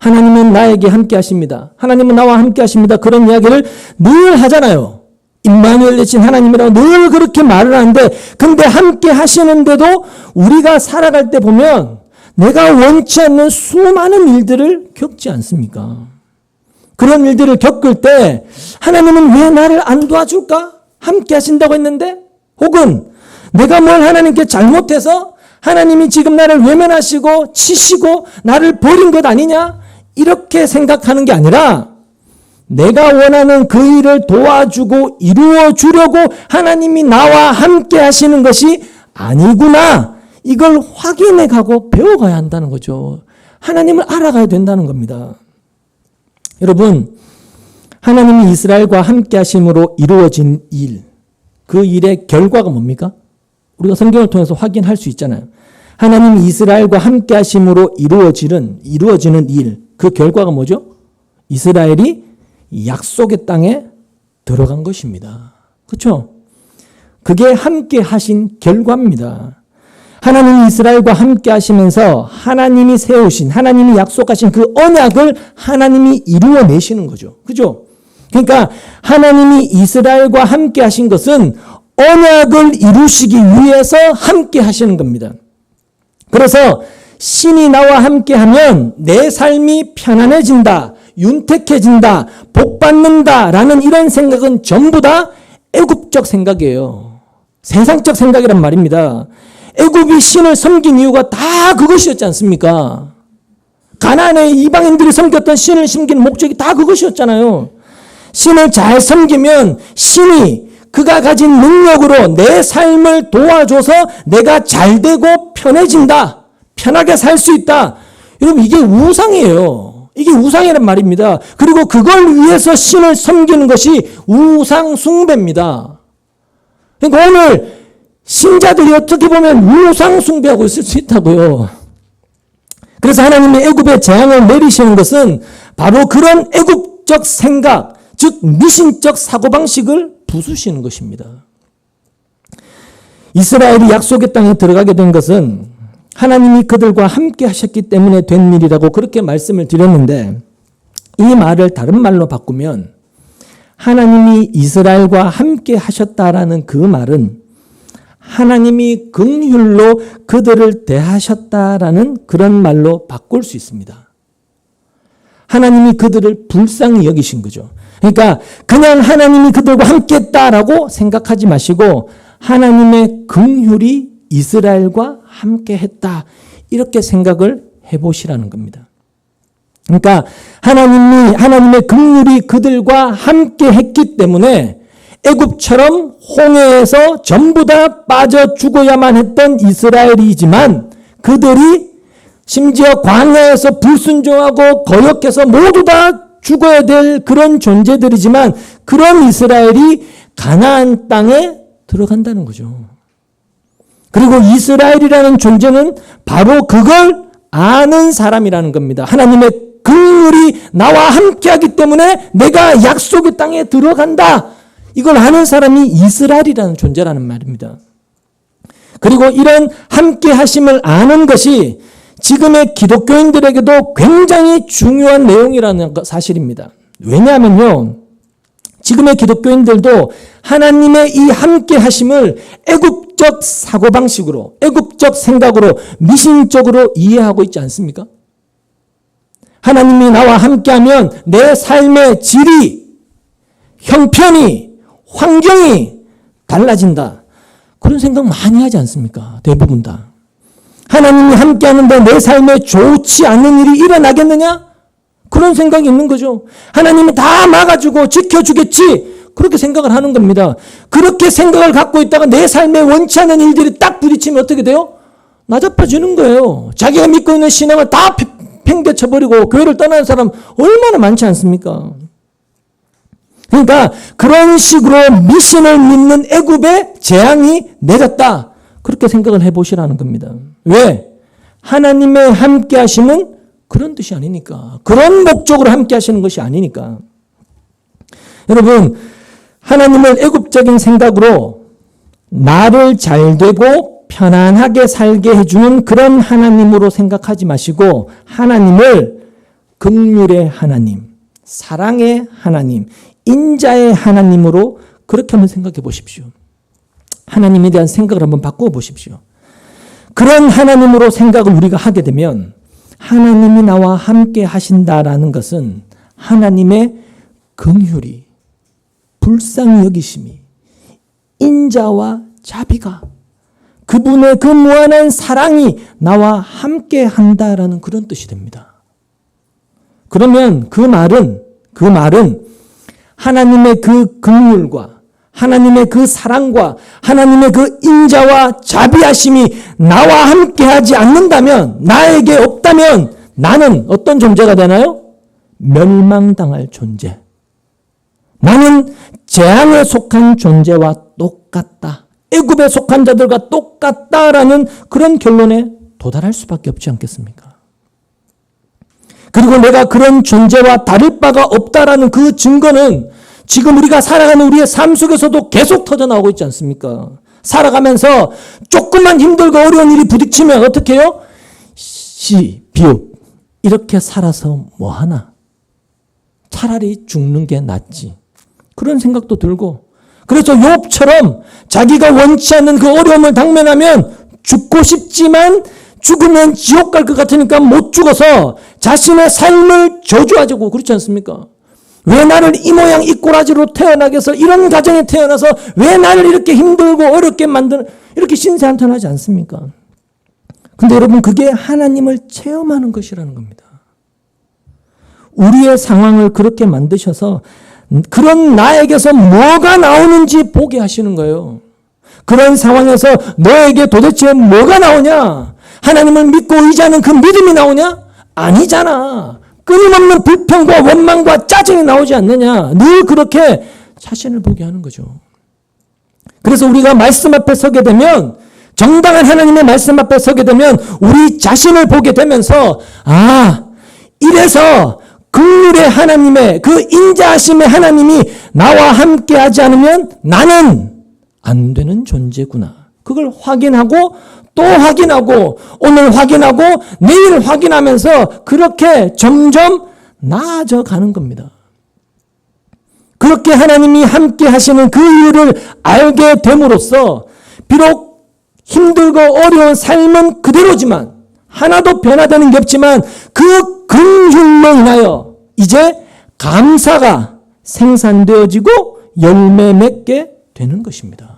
하나님은 나에게 함께 하십니다. 하나님은 나와 함께 하십니다. 그런 이야기를 늘 하잖아요. 임마누엘 대신 하나님이라고 늘 그렇게 말을 하는데, 근데 함께 하시는데도 우리가 살아갈 때 보면 내가 원치 않는 수많은 일들을 겪지 않습니까? 그런 일들을 겪을 때 하나님은 왜 나를 안 도와줄까? 함께 하신다고 했는데, 혹은 내가 뭘 하나님께 잘못해서 하나님이 지금 나를 외면하시고 치시고 나를 버린 것 아니냐? 이렇게 생각하는 게 아니라, 내가 원하는 그 일을 도와주고 이루어주려고 하나님이 나와 함께 하시는 것이 아니구나. 이걸 확인해 가고 배워가야 한다는 거죠. 하나님을 알아가야 된다는 겁니다. 여러분, 하나님이 이스라엘과 함께 하심으로 이루어진 일, 그 일의 결과가 뭡니까? 우리가 성경을 통해서 확인할 수 있잖아요. 하나님이 이스라엘과 함께 하심으로 이루어지는 일, 그 결과가 뭐죠? 이스라엘이 약속의 땅에 들어간 것입니다. 그렇죠? 그게 함께 하신 결과입니다. 하나님이 이스라엘과 함께 하시면서 하나님이 세우신, 하나님이 약속하신 그 언약을 하나님이 이루어내시는 거죠. 그죠? 그러니까 하나님이 이스라엘과 함께 하신 것은 언약을 이루시기 위해서 함께 하시는 겁니다. 그래서 신이 나와 함께 하면 내 삶이 편안해진다, 윤택해진다, 복받는다 라는 이런 생각은 전부 다 애굽적 생각이에요. 세상적 생각이란 말입니다. 애굽이 신을 섬긴 이유가 다 그것이었지 않습니까? 가나안의 이방인들이 섬겼던 신을 섬기는 목적이 다 그것이었잖아요. 신을 잘 섬기면 신이 그가 가진 능력으로 내 삶을 도와줘서 내가 잘 되고 편해진다. 편하게 살 수 있다. 여러분, 이게 우상이에요. 이게 우상이란 말입니다. 그리고 그걸 위해서 신을 섬기는 것이 우상 숭배입니다. 그러니까 오늘 신자들이 어떻게 보면 우상 숭배하고 있을 수 있다고요. 그래서 하나님이 애굽에 재앙을 내리시는 것은 바로 그런 애굽적 생각, 즉 미신적 사고방식을 부수시는 것입니다. 이스라엘이 약속의 땅에 들어가게 된 것은 하나님이 그들과 함께 하셨기 때문에 된 일이라고 그렇게 말씀을 드렸는데, 이 말을 다른 말로 바꾸면 하나님이 이스라엘과 함께 하셨다라는 그 말은 하나님이 긍휼로 그들을 대하셨다라는 그런 말로 바꿀 수 있습니다. 하나님이 그들을 불쌍히 여기신 거죠. 그러니까 그냥 하나님이 그들과 함께 했다라고 생각하지 마시고 하나님의 긍휼이 이스라엘과 함께 했다, 이렇게 생각을 해보시라는 겁니다. 그러니까 하나님의 긍휼이 그들과 함께 했기 때문에 애굽처럼 홍해에서 전부 다 빠져 죽어야만 했던 이스라엘이지만, 그들이 심지어 광야에서 불순종하고 거역해서 모두 다 죽어야 될 그런 존재들이지만, 그런 이스라엘이 가나안 땅에 들어간다는 거죠. 그리고 이스라엘이라는 존재는 바로 그걸 아는 사람이라는 겁니다. 하나님의 긍휼이 나와 함께하기 때문에 내가 약속의 땅에 들어간다, 이걸 아는 사람이 이스라엘이라는 존재라는 말입니다. 그리고 이런 함께 하심을 아는 것이 지금의 기독교인들에게도 굉장히 중요한 내용이라는 사실입니다. 왜냐하면요, 지금의 기독교인들도 하나님의 이 함께 하심을 애굽적 사고방식으로, 애굽적 생각으로, 미신적으로 이해하고 있지 않습니까? 하나님이 나와 함께하면 내 삶의 질이, 형편이, 환경이 달라진다, 그런 생각 많이 하지 않습니까? 대부분 다. 하나님이 함께하는데 내 삶에 좋지 않은 일이 일어나겠느냐? 그런 생각이 있는 거죠. 하나님이 다 막아주고 지켜주겠지, 그렇게 생각을 하는 겁니다. 그렇게 생각을 갖고 있다가 내 삶에 원치 않은 일들이 딱 부딪히면 어떻게 돼요? 나자빠지는 거예요. 자기가 믿고 있는 신앙을 다 팽개쳐버리고 교회를 떠나는 사람 얼마나 많지 않습니까? 그러니까 그런 식으로 미신을 믿는 애굽에 재앙이 내렸다, 그렇게 생각을 해보시라는 겁니다. 왜? 하나님의 함께 하심은 그런 뜻이 아니니까. 그런 목적으로 함께 하시는 것이 아니니까. 여러분, 하나님을 애굽적인 생각으로 나를 잘 되고 편안하게 살게 해주는 그런 하나님으로 생각하지 마시고, 하나님을 긍휼의 하나님, 사랑의 하나님, 인자의 하나님으로 그렇게 한번 생각해 보십시오. 하나님에 대한 생각을 한번 바꾸어 보십시오. 그런 하나님으로 생각을 우리가 하게 되면 하나님이 나와 함께 하신다라는 것은 하나님의 긍휼이, 불쌍히 여기심이, 인자와 자비가, 그분의 그 무한한 사랑이 나와 함께 한다라는 그런 뜻이 됩니다. 그러면 그 말은 하나님의 그 긍휼과 하나님의 그 사랑과 하나님의 그 인자와 자비하심이 나와 함께 하지 않는다면, 나에게 없다면 나는 어떤 존재가 되나요? 멸망당할 존재. 나는 재앙에 속한 존재와 똑같다. 애굽에 속한 자들과 똑같다라는 그런 결론에 도달할 수밖에 없지 않겠습니까? 그리고 내가 그런 존재와 다를 바가 없다라는 그 증거는 지금 우리가 살아가는 우리의 삶 속에서도 계속 터져나오고 있지 않습니까? 살아가면서 조금만 힘들고 어려운 일이 부딪히면 어떻게 해요? 비읍. 이렇게 살아서 뭐하나? 차라리 죽는 게 낫지. 그런 생각도 들고, 그래서 욥처럼 자기가 원치 않는 그 어려움을 당면하면 죽고 싶지만 죽으면 지옥 갈 것 같으니까 못 죽어서 자신의 삶을 저주하자고, 그렇지 않습니까? 왜 나를 이 모양 이 꼬라지로 태어나게 해서 이런 가정에 태어나서 왜 나를 이렇게 힘들고 어렵게 만드는, 이렇게 신세한탄하지 않습니까? 근데 여러분, 그게 하나님을 체험하는 것이라는 겁니다. 우리의 상황을 그렇게 만드셔서 그런 나에게서 뭐가 나오는지 보게 하시는 거예요. 그런 상황에서 너에게 도대체 뭐가 나오냐? 하나님을 믿고 의지하는 그 믿음이 나오냐? 아니잖아. 끊임없는 불평과 원망과 짜증이 나오지 않느냐. 늘 그렇게 자신을 보게 하는 거죠. 그래서 우리가 말씀 앞에 서게 되면, 정당한 하나님의 말씀 앞에 서게 되면 우리 자신을 보게 되면서, 이래서 긍휼의 하나님의 그 인자하심의 하나님이 나와 함께 하지 않으면 나는 안 되는 존재구나. 그걸 확인하고 또 확인하고 오늘 확인하고 내일 확인하면서 그렇게 점점 나아져 가는 겁니다. 그렇게 하나님이 함께 하시는 그 이유를 알게 됨으로써 비록 힘들고 어려운 삶은 그대로지만, 하나도 변화되는 게 없지만 그 긍휼로 인하여 이제 감사가 생산되어지고 열매 맺게 되는 것입니다.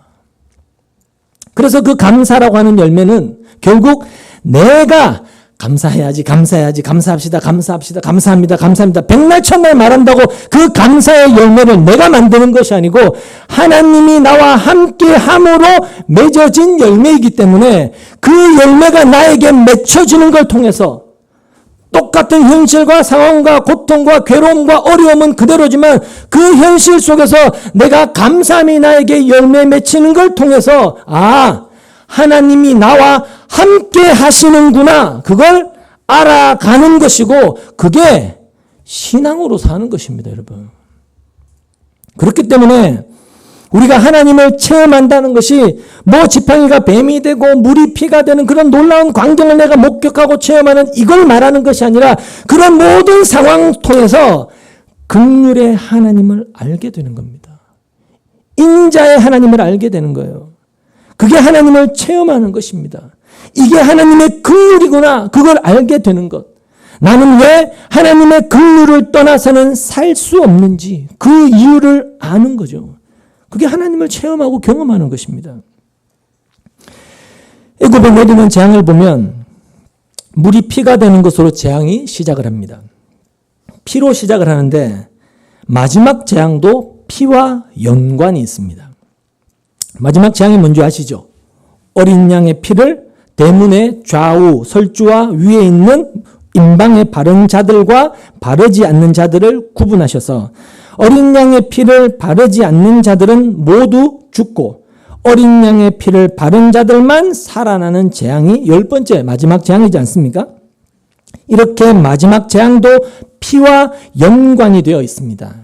그래서 그 감사라고 하는 열매는 결국 내가 감사해야지, 감사합시다, 감사합니다. 백날 천날 말한다고 그 감사의 열매를 내가 만드는 것이 아니고 하나님이 나와 함께 함으로 맺어진 열매이기 때문에 그 열매가 나에게 맺혀지는 걸 통해서 똑같은 현실과 상황과 고통과 괴로움과 어려움은 그대로지만 그 현실 속에서 내가 감사함이 나에게 열매 맺히는 걸 통해서 하나님이 나와 함께 하시는구나, 그걸 알아가는 것이고, 그게 신앙으로 사는 것입니다, 여러분. 그렇기 때문에 우리가 하나님을 체험한다는 것이 뭐 지팡이가 뱀이 되고 물이 피가 되는 그런 놀라운 광경을 내가 목격하고 체험하는 이걸 말하는 것이 아니라 그런 모든 상황 통해서 긍휼의 하나님을 알게 되는 겁니다. 인자의 하나님을 알게 되는 거예요. 그게 하나님을 체험하는 것입니다. 이게 하나님의 긍휼이구나, 그걸 알게 되는 것. 나는 왜 하나님의 긍휼을 떠나서는 살 수 없는지 그 이유를 아는 거죠. 그게 하나님을 체험하고 경험하는 것입니다. 애굽에 내리는 재앙을 보면 물이 피가 되는 것으로 재앙이 시작을 합니다. 피로 시작을 하는데 마지막 재앙도 피와 연관이 있습니다. 마지막 재앙이 뭔지 아시죠? 어린 양의 피를 대문의 좌우 설주와 위에 있는 임방에 바른 자들과 바르지 않는 자들을 구분하셔서 어린 양의 피를 바르지 않는 자들은 모두 죽고 어린 양의 피를 바른 자들만 살아나는 재앙이 10번째 마지막 재앙이지 않습니까? 이렇게 마지막 재앙도 피와 연관이 되어 있습니다.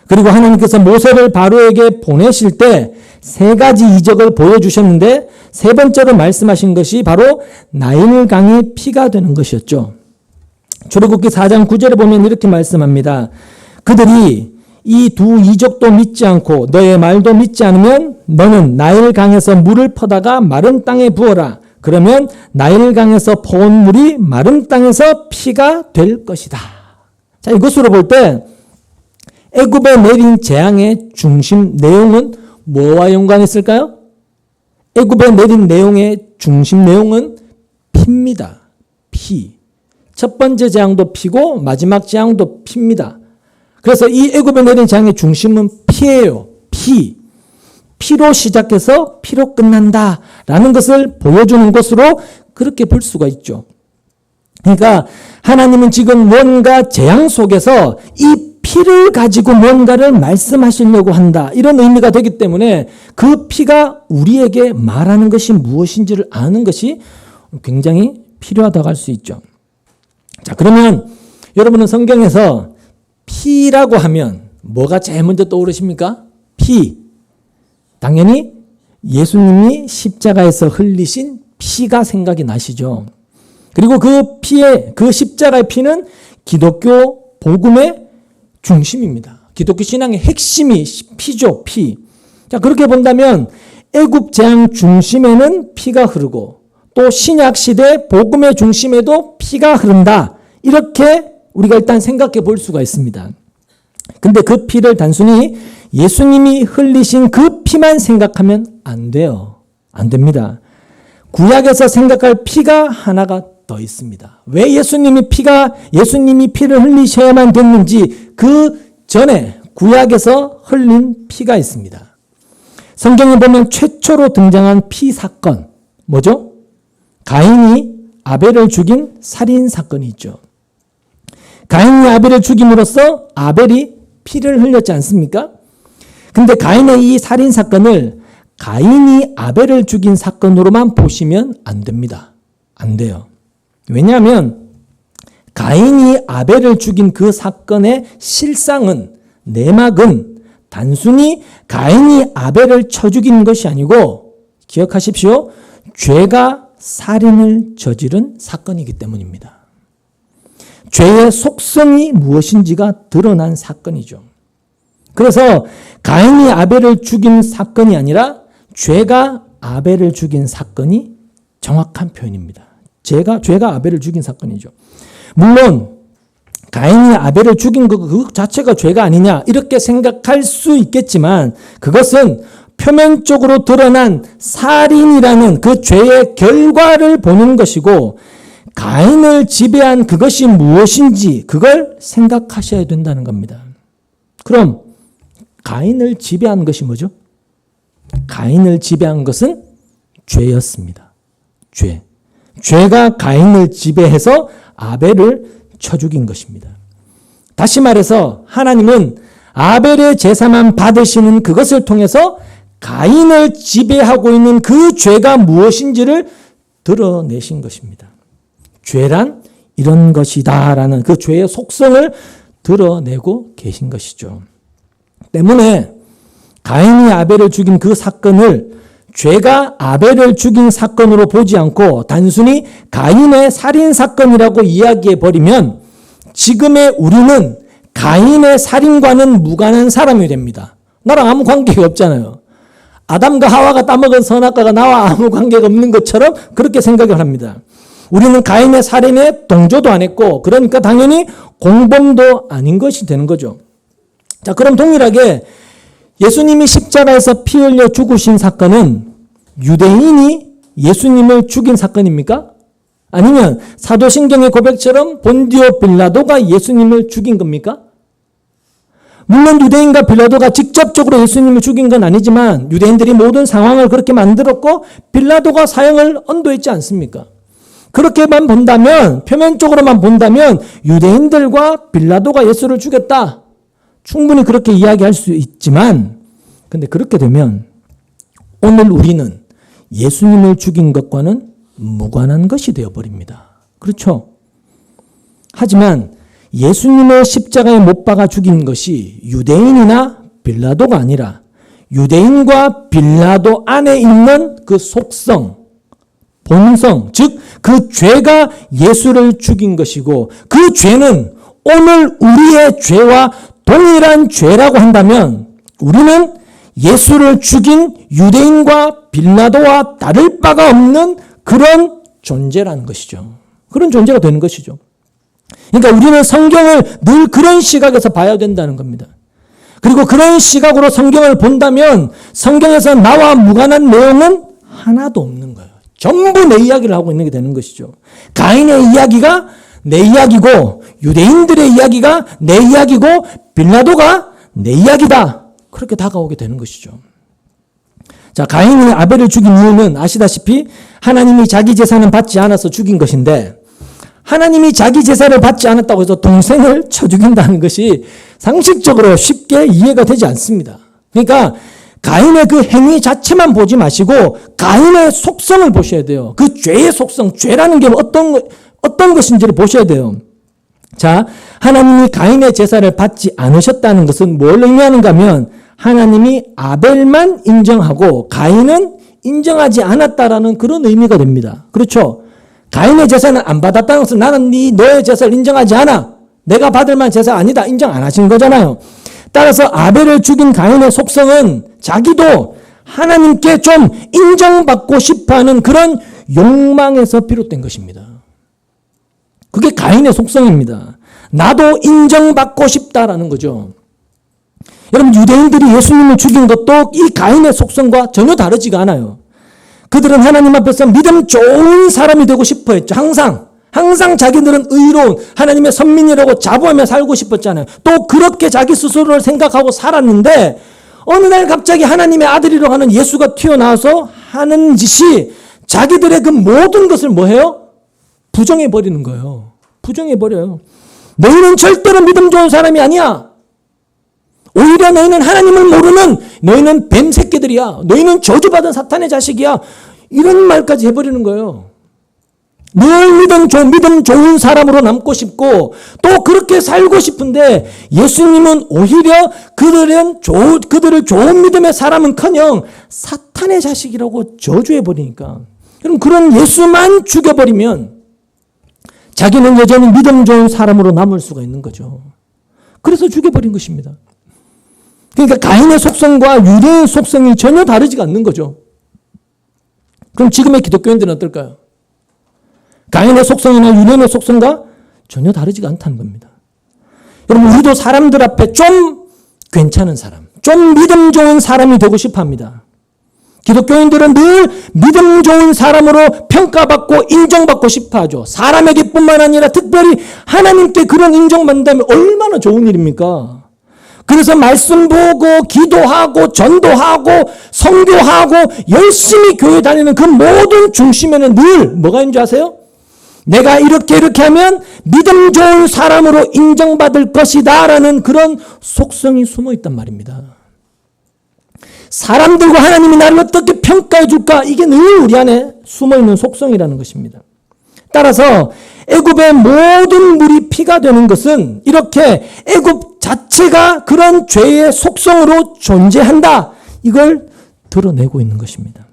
그리고 하나님께서 모세를 바로에게 보내실 때 3가지 이적을 보여주셨는데 3번째로 말씀하신 것이 바로 나일강이 피가 되는 것이었죠. 출애굽기 4장 9절에 보면 이렇게 말씀합니다. 그들이 이 두 이적도 믿지 않고 너의 말도 믿지 않으면 너는 나일강에서 물을 퍼다가 마른 땅에 부어라. 그러면 나일강에서 퍼온 물이 마른 땅에서 피가 될 것이다. 자, 이것으로 볼 때 애굽에 내린 재앙의 중심 내용은 뭐와 연관했을까요? 애굽에 내린 내용의 중심 내용은 피입니다. 피. 첫 번째 재앙도 피고 마지막 재앙도 피입니다. 그래서 이 애굽에 내린 재앙의 중심은 피예요. 피. 피로 시작해서 피로 끝난다라는 것을 보여주는 것으로 그렇게 볼 수가 있죠. 그러니까 하나님은 지금 뭔가 재앙 속에서 이 피를 가지고 뭔가를 말씀하시려고 한다. 이런 의미가 되기 때문에 그 피가 우리에게 말하는 것이 무엇인지를 아는 것이 굉장히 필요하다고 할 수 있죠. 자, 그러면 여러분은 성경에서 피라고 하면 뭐가 제일 먼저 떠오르십니까? 피. 당연히 예수님이 십자가에서 흘리신 피가 생각이 나시죠. 그리고 그 피의, 그 십자가의 피는 기독교 복음의 중심입니다. 기독교 신앙의 핵심이 피죠, 피. 자, 그렇게 본다면 애굽 재앙 중심에는 피가 흐르고 또 신약 시대 복음의 중심에도 피가 흐른다. 이렇게 우리가 일단 생각해 볼 수가 있습니다. 근데 그 피를 단순히 예수님이 흘리신 그 피만 생각하면 안 돼요. 안 됩니다. 구약에서 생각할 피가 하나가 더 있습니다. 왜 예수님이 피를 흘리셔야만 됐는지 그 전에 구약에서 흘린 피가 있습니다. 성경에 보면 최초로 등장한 피 사건, 뭐죠? 가인이 아벨을 죽인 살인 사건이 있죠. 가인이 아벨을 죽임으로써 아벨이 피를 흘렸지 않습니까? 근데 가인의 이 살인 사건을 가인이 아벨을 죽인 사건으로만 보시면 안 됩니다. 안 돼요. 왜냐하면 가인이 아벨을 죽인 그 사건의 실상은, 내막은 단순히 가인이 아벨을 쳐 죽인 것이 아니고, 기억하십시오. 죄가 살인을 저지른 사건이기 때문입니다. 죄의 속성이 무엇인지가 드러난 사건이죠. 그래서 가인이 아벨을 죽인 사건이 아니라 죄가 아벨을 죽인 사건이 정확한 표현입니다. 죄가 아벨을 죽인 사건이죠. 물론 가인이 아벨을 죽인 그 자체가 죄가 아니냐 이렇게 생각할 수 있겠지만 그것은 표면적으로 드러난 살인이라는 그 죄의 결과를 보는 것이고 가인을 지배한 그것이 무엇인지 그걸 생각하셔야 된다는 겁니다. 그럼 가인을 지배한 것이 뭐죠? 가인을 지배한 것은 죄였습니다. 죄. 죄가 가인을 지배해서 아벨을 쳐 죽인 것입니다. 다시 말해서 하나님은 아벨의 제사만 받으시는 그것을 통해서 가인을 지배하고 있는 그 죄가 무엇인지를 드러내신 것입니다. 죄란 이런 것이다라는 그 죄의 속성을 드러내고 계신 것이죠. 때문에 가인이 아벨을 죽인 그 사건을 죄가 아벨을 죽인 사건으로 보지 않고 단순히 가인의 살인 사건이라고 이야기해 버리면 지금의 우리는 가인의 살인과는 무관한 사람이 됩니다. 나랑 아무 관계가 없잖아요. 아담과 하와가 따먹은 선악과가 나와 아무 관계가 없는 것처럼 그렇게 생각을 합니다. 우리는 가인의 살인에 동조도 안 했고 그러니까 당연히 공범도 아닌 것이 되는 거죠. 자, 그럼 동일하게 예수님이 십자가에서 피 흘려 죽으신 사건은 유대인이 예수님을 죽인 사건입니까? 아니면 사도신경의 고백처럼 본디오 빌라도가 예수님을 죽인 겁니까? 물론 유대인과 빌라도가 직접적으로 예수님을 죽인 건 아니지만 유대인들이 모든 상황을 그렇게 만들었고 빌라도가 사형을 언도했지 않습니까? 그렇게만 본다면, 표면적으로만 본다면 유대인들과 빌라도가 예수를 죽였다. 충분히 그렇게 이야기할 수 있지만 근데 그렇게 되면 오늘 우리는 예수님을 죽인 것과는 무관한 것이 되어버립니다. 그렇죠? 하지만 예수님을 십자가에 못 박아 죽인 것이 유대인이나 빌라도가 아니라 유대인과 빌라도 안에 있는 그 속성, 본성, 즉 그 죄가 예수를 죽인 것이고 그 죄는 오늘 우리의 죄와 동일한 죄라고 한다면 우리는 예수를 죽인 유대인과 빌라도와 다를 바가 없는 그런 존재라는 것이죠. 그런 존재가 되는 것이죠. 그러니까 우리는 성경을 늘 그런 시각에서 봐야 된다는 겁니다. 그리고 그런 시각으로 성경을 본다면 성경에서 나와 무관한 내용은 하나도 없는 거예요. 전부 내 이야기를 하고 있는 게 되는 것이죠. 가인의 이야기가 내 이야기고 유대인들의 이야기가 내 이야기고 빌라도가 내 이야기다. 그렇게 다가오게 되는 것이죠. 자, 가인이 아벨을 죽인 이유는 아시다시피 하나님이 자기 제사는 받지 않아서 죽인 것인데 하나님이 자기 제사를 받지 않았다고 해서 동생을 쳐 죽인다는 것이 상식적으로 쉽게 이해가 되지 않습니다. 그러니까 가인의 그 행위 자체만 보지 마시고 가인의 속성을 보셔야 돼요. 그 죄의 속성, 죄라는 게 어떤 것인지를 보셔야 돼요. 자, 하나님이 가인의 제사를 받지 않으셨다는 것은 뭘 의미하는가 하면 하나님이 아벨만 인정하고 가인은 인정하지 않았다라는 그런 의미가 됩니다. 그렇죠? 가인의 제사는 안 받았다는 것은 나는 너의 제사를 인정하지 않아. 내가 받을 만한 제사 아니다. 인정 안 하신 거잖아요. 따라서 아벨을 죽인 가인의 속성은 자기도 하나님께 좀 인정받고 싶어하는 그런 욕망에서 비롯된 것입니다. 그게 가인의 속성입니다. 나도 인정받고 싶다라는 거죠. 여러분, 유대인들이 예수님을 죽인 것도 이 가인의 속성과 전혀 다르지가 않아요. 그들은 하나님 앞에서 믿음 좋은 사람이 되고 싶어 했죠. 항상 자기들은 의로운 하나님의 선민이라고 자부하며 살고 싶었잖아요. 또 그렇게 자기 스스로를 생각하고 살았는데 어느 날 갑자기 하나님의 아들이라고 하는 예수가 튀어나와서 하는 짓이 자기들의 그 모든 것을 뭐 해요? 부정해버리는 거예요. 부정해버려요. 너희는 절대로 믿음 좋은 사람이 아니야. 오히려 너희는 하나님을 모르는 너희는 뱀 새끼들이야. 너희는 저주받은 사탄의 자식이야. 이런 말까지 해버리는 거예요. 늘 믿음 좋은 사람으로 남고 싶고 또 그렇게 살고 싶은데 예수님은 오히려 그들을 좋은 믿음의 사람은커녕 사탄의 자식이라고 저주해버리니까 그럼 그런 예수만 죽여버리면 자기는 여전히 믿음 좋은 사람으로 남을 수가 있는 거죠. 그래서 죽여버린 것입니다. 그러니까 가인의 속성과 유대의 속성이 전혀 다르지가 않는 거죠. 그럼 지금의 기독교인들은 어떨까요? 가인의 속성이나 유대의 속성과 전혀 다르지가 않다는 겁니다. 여러분, 우리도 사람들 앞에 좀 괜찮은 사람, 좀 믿음 좋은 사람이 되고 싶어 합니다. 기독교인들은 늘 믿음 좋은 사람으로 평가받고 인정받고 싶어 하죠. 사람에게뿐만 아니라 특별히 하나님께 그런 인정받는다면 얼마나 좋은 일입니까? 그래서 말씀 보고 기도하고 전도하고 선교하고 열심히 교회 다니는 그 모든 중심에는 늘 뭐가 있는 줄 아세요? 내가 이렇게 하면 믿음 좋은 사람으로 인정받을 것이다 라는 그런 속성이 숨어 있단 말입니다. 사람들과 하나님이 나를 어떻게 평가해 줄까? 이게 늘 우리 안에 숨어 있는 속성이라는 것입니다. 따라서 애굽의 모든 물이 피가 되는 것은 이렇게 애굽 자체가 그런 죄의 속성으로 존재한다. 이걸 드러내고 있는 것입니다.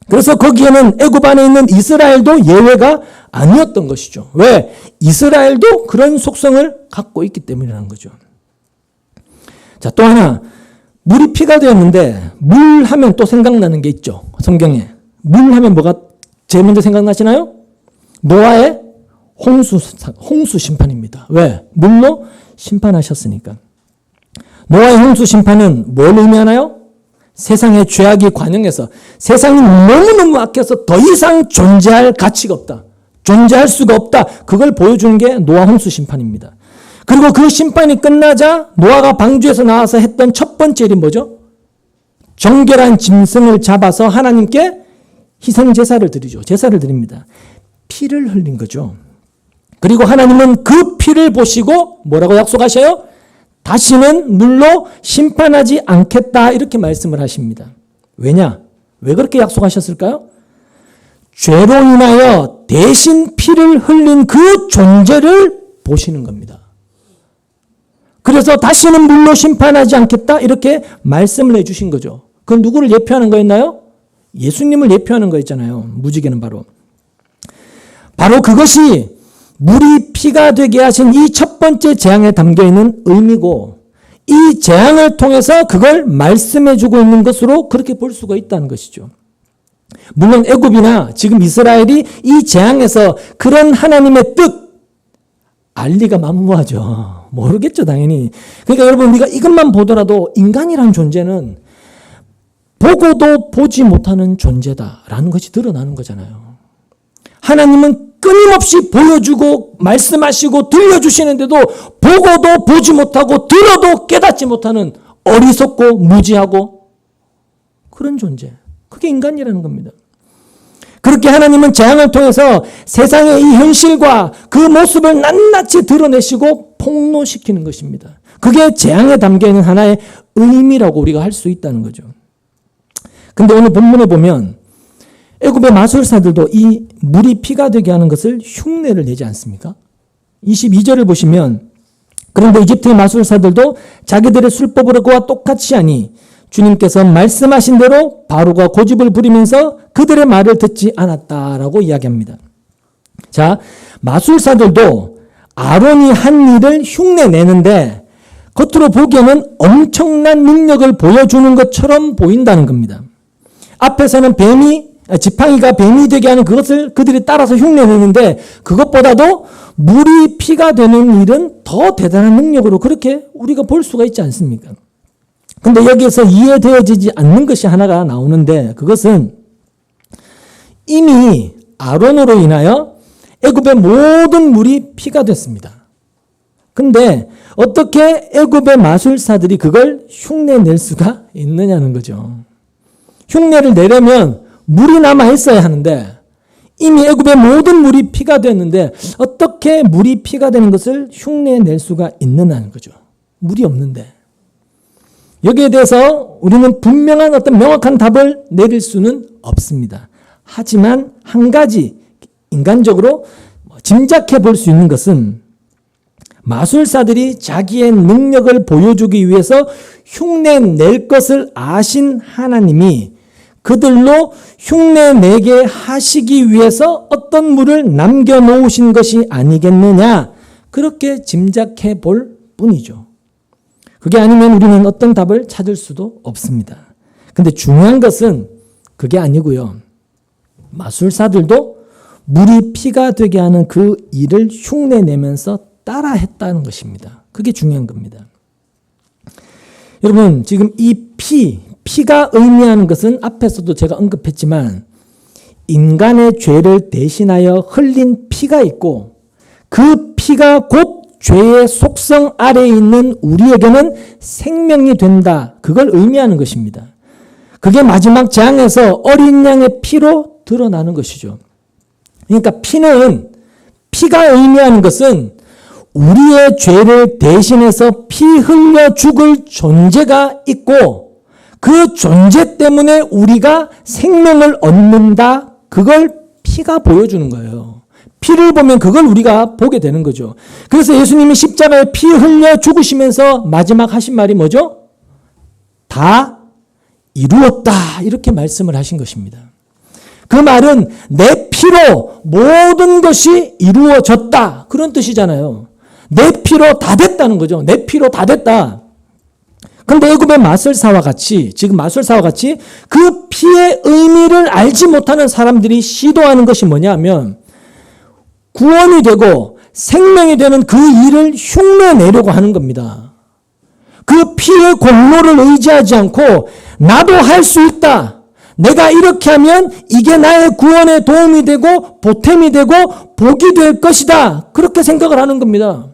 그래서 거기에는 애굽 안에 있는 이스라엘도 예외가 아니었던 것이죠. 왜? 이스라엘도 그런 속성을 갖고 있기 때문이라는 거죠. 자, 또 하나, 물이 피가 되었는데 물 하면 또 생각나는 게 있죠. 성경에. 물 하면 뭐가 제일 먼저 생각나시나요? 노아의 홍수 심판입니다. 왜? 물로 심판하셨으니까. 노아의 홍수 심판은 뭘 의미하나요? 세상의 죄악이 관영해서 세상이 너무너무 악해서 더 이상 존재할 가치가 없다. 존재할 수가 없다. 그걸 보여주는 게 노아 홍수 심판입니다. 그리고 그 심판이 끝나자 노아가 방주에서 나와서 했던 첫 번째 일이 뭐죠? 정결한 짐승을 잡아서 하나님께 희생 제사를 드리죠. 제사를 드립니다. 피를 흘린 거죠. 그리고 하나님은 그 피를 보시고 뭐라고 약속하셔요? 다시는 물로 심판하지 않겠다 이렇게 말씀을 하십니다. 왜냐? 왜 그렇게 약속하셨을까요? 죄로 인하여 대신 피를 흘린 그 존재를 보시는 겁니다. 그래서 다시는 물로 심판하지 않겠다 이렇게 말씀을 해주신 거죠. 그건 누구를 예표하는 거였나요? 예수님을 예표하는 거 있잖아요. 무지개는 바로 그것이 물이 피가 되게 하신 이 첫 번째 재앙에 담겨있는 의미고, 이 재앙을 통해서 그걸 말씀해 주고 있는 것으로 그렇게 볼 수가 있다는 것이죠. 물론 애굽이나 지금 이스라엘이 이 재앙에서 그런 하나님의 뜻 알 리가 만무하죠. 모르겠죠, 당연히. 그러니까 여러분, 우리가 이것만 보더라도 인간이란 존재는 보고도 보지 못하는 존재다라는 것이 드러나는 거잖아요. 하나님은 끊임없이 보여주고 말씀하시고 들려주시는데도 보고도 보지 못하고 들어도 깨닫지 못하는 어리석고 무지하고 그런 존재. 그게 인간이라는 겁니다. 그렇게 하나님은 재앙을 통해서 세상의 이 현실과 그 모습을 낱낱이 드러내시고 폭로시키는 것입니다. 그게 재앙에 담겨있는 하나의 의미라고 우리가 할 수 있다는 거죠. 근데 오늘 본문에 보면 애굽의 마술사들도 이 물이 피가 되게 하는 것을 흉내를 내지 않습니까? 22절을 보시면 그런데 이집트의 마술사들도 자기들의 술법으로 그와 똑같이 하니 주님께서 말씀하신 대로 바로가 고집을 부리면서 그들의 말을 듣지 않았다라고 이야기합니다. 자, 마술사들도 아론이 한 일을 흉내내는데 겉으로 보기에는 엄청난 능력을 보여주는 것처럼 보인다는 겁니다. 앞에서는 지팡이가 뱀이 되게 하는 그것을 그들이 따라서 흉내내는데 그것보다도 물이 피가 되는 일은 더 대단한 능력으로 그렇게 우리가 볼 수가 있지 않습니까? 근데 여기에서 이해되어지지 않는 것이 하나가 나오는데 그것은 이미 아론으로 인하여 애굽의 모든 물이 피가 됐습니다. 근데 어떻게 애굽의 마술사들이 그걸 흉내낼 수가 있느냐는 거죠. 흉내를 내려면 물이 남아 있어야 하는데 이미 애굽의 모든 물이 피가 됐는데 어떻게 물이 피가 되는 것을 흉내낼 수가 있느냐는 거죠. 물이 없는데. 여기에 대해서 우리는 분명한 어떤 명확한 답을 내릴 수는 없습니다. 하지만 한 가지 인간적으로 짐작해 볼 수 있는 것은 마술사들이 자기의 능력을 보여주기 위해서 흉내낼 것을 아신 하나님이 그들로 흉내내게 하시기 위해서 어떤 물을 남겨놓으신 것이 아니겠느냐, 그렇게 짐작해 볼 뿐이죠. 그게 아니면 우리는 어떤 답을 찾을 수도 없습니다. 근데 중요한 것은 그게 아니고요. 마술사들도 물이 피가 되게 하는 그 일을 흉내내면서 따라 했다는 것입니다. 그게 중요한 겁니다. 여러분, 지금 이 피가 의미하는 것은 앞에서도 제가 언급했지만 인간의 죄를 대신하여 흘린 피가 있고 그 피가 곧 죄의 속성 아래에 있는 우리에게는 생명이 된다. 그걸 의미하는 것입니다. 그게 마지막 재앙에서 어린 양의 피로 드러나는 것이죠. 그러니까 피가 의미하는 것은 우리의 죄를 대신해서 피 흘려 죽을 존재가 있고 그 존재 때문에 우리가 생명을 얻는다. 그걸 피가 보여주는 거예요. 피를 보면 그걸 우리가 보게 되는 거죠. 그래서 예수님이 십자가에 피 흘려 죽으시면서 마지막 하신 말이 뭐죠? 다 이루었다. 이렇게 말씀을 하신 것입니다. 그 말은 내 피로 모든 것이 이루어졌다. 그런 뜻이잖아요. 내 피로 다 됐다는 거죠. 내 피로 다 됐다. 근데 애굽의 마술사와 같이 그 피의 의미를 알지 못하는 사람들이 시도하는 것이 뭐냐면 구원이 되고 생명이 되는 그 일을 흉내내려고 하는 겁니다. 그 피의 공로를 의지하지 않고 나도 할 수 있다. 내가 이렇게 하면 이게 나의 구원에 도움이 되고 보탬이 되고 복이 될 것이다. 그렇게 생각을 하는 겁니다.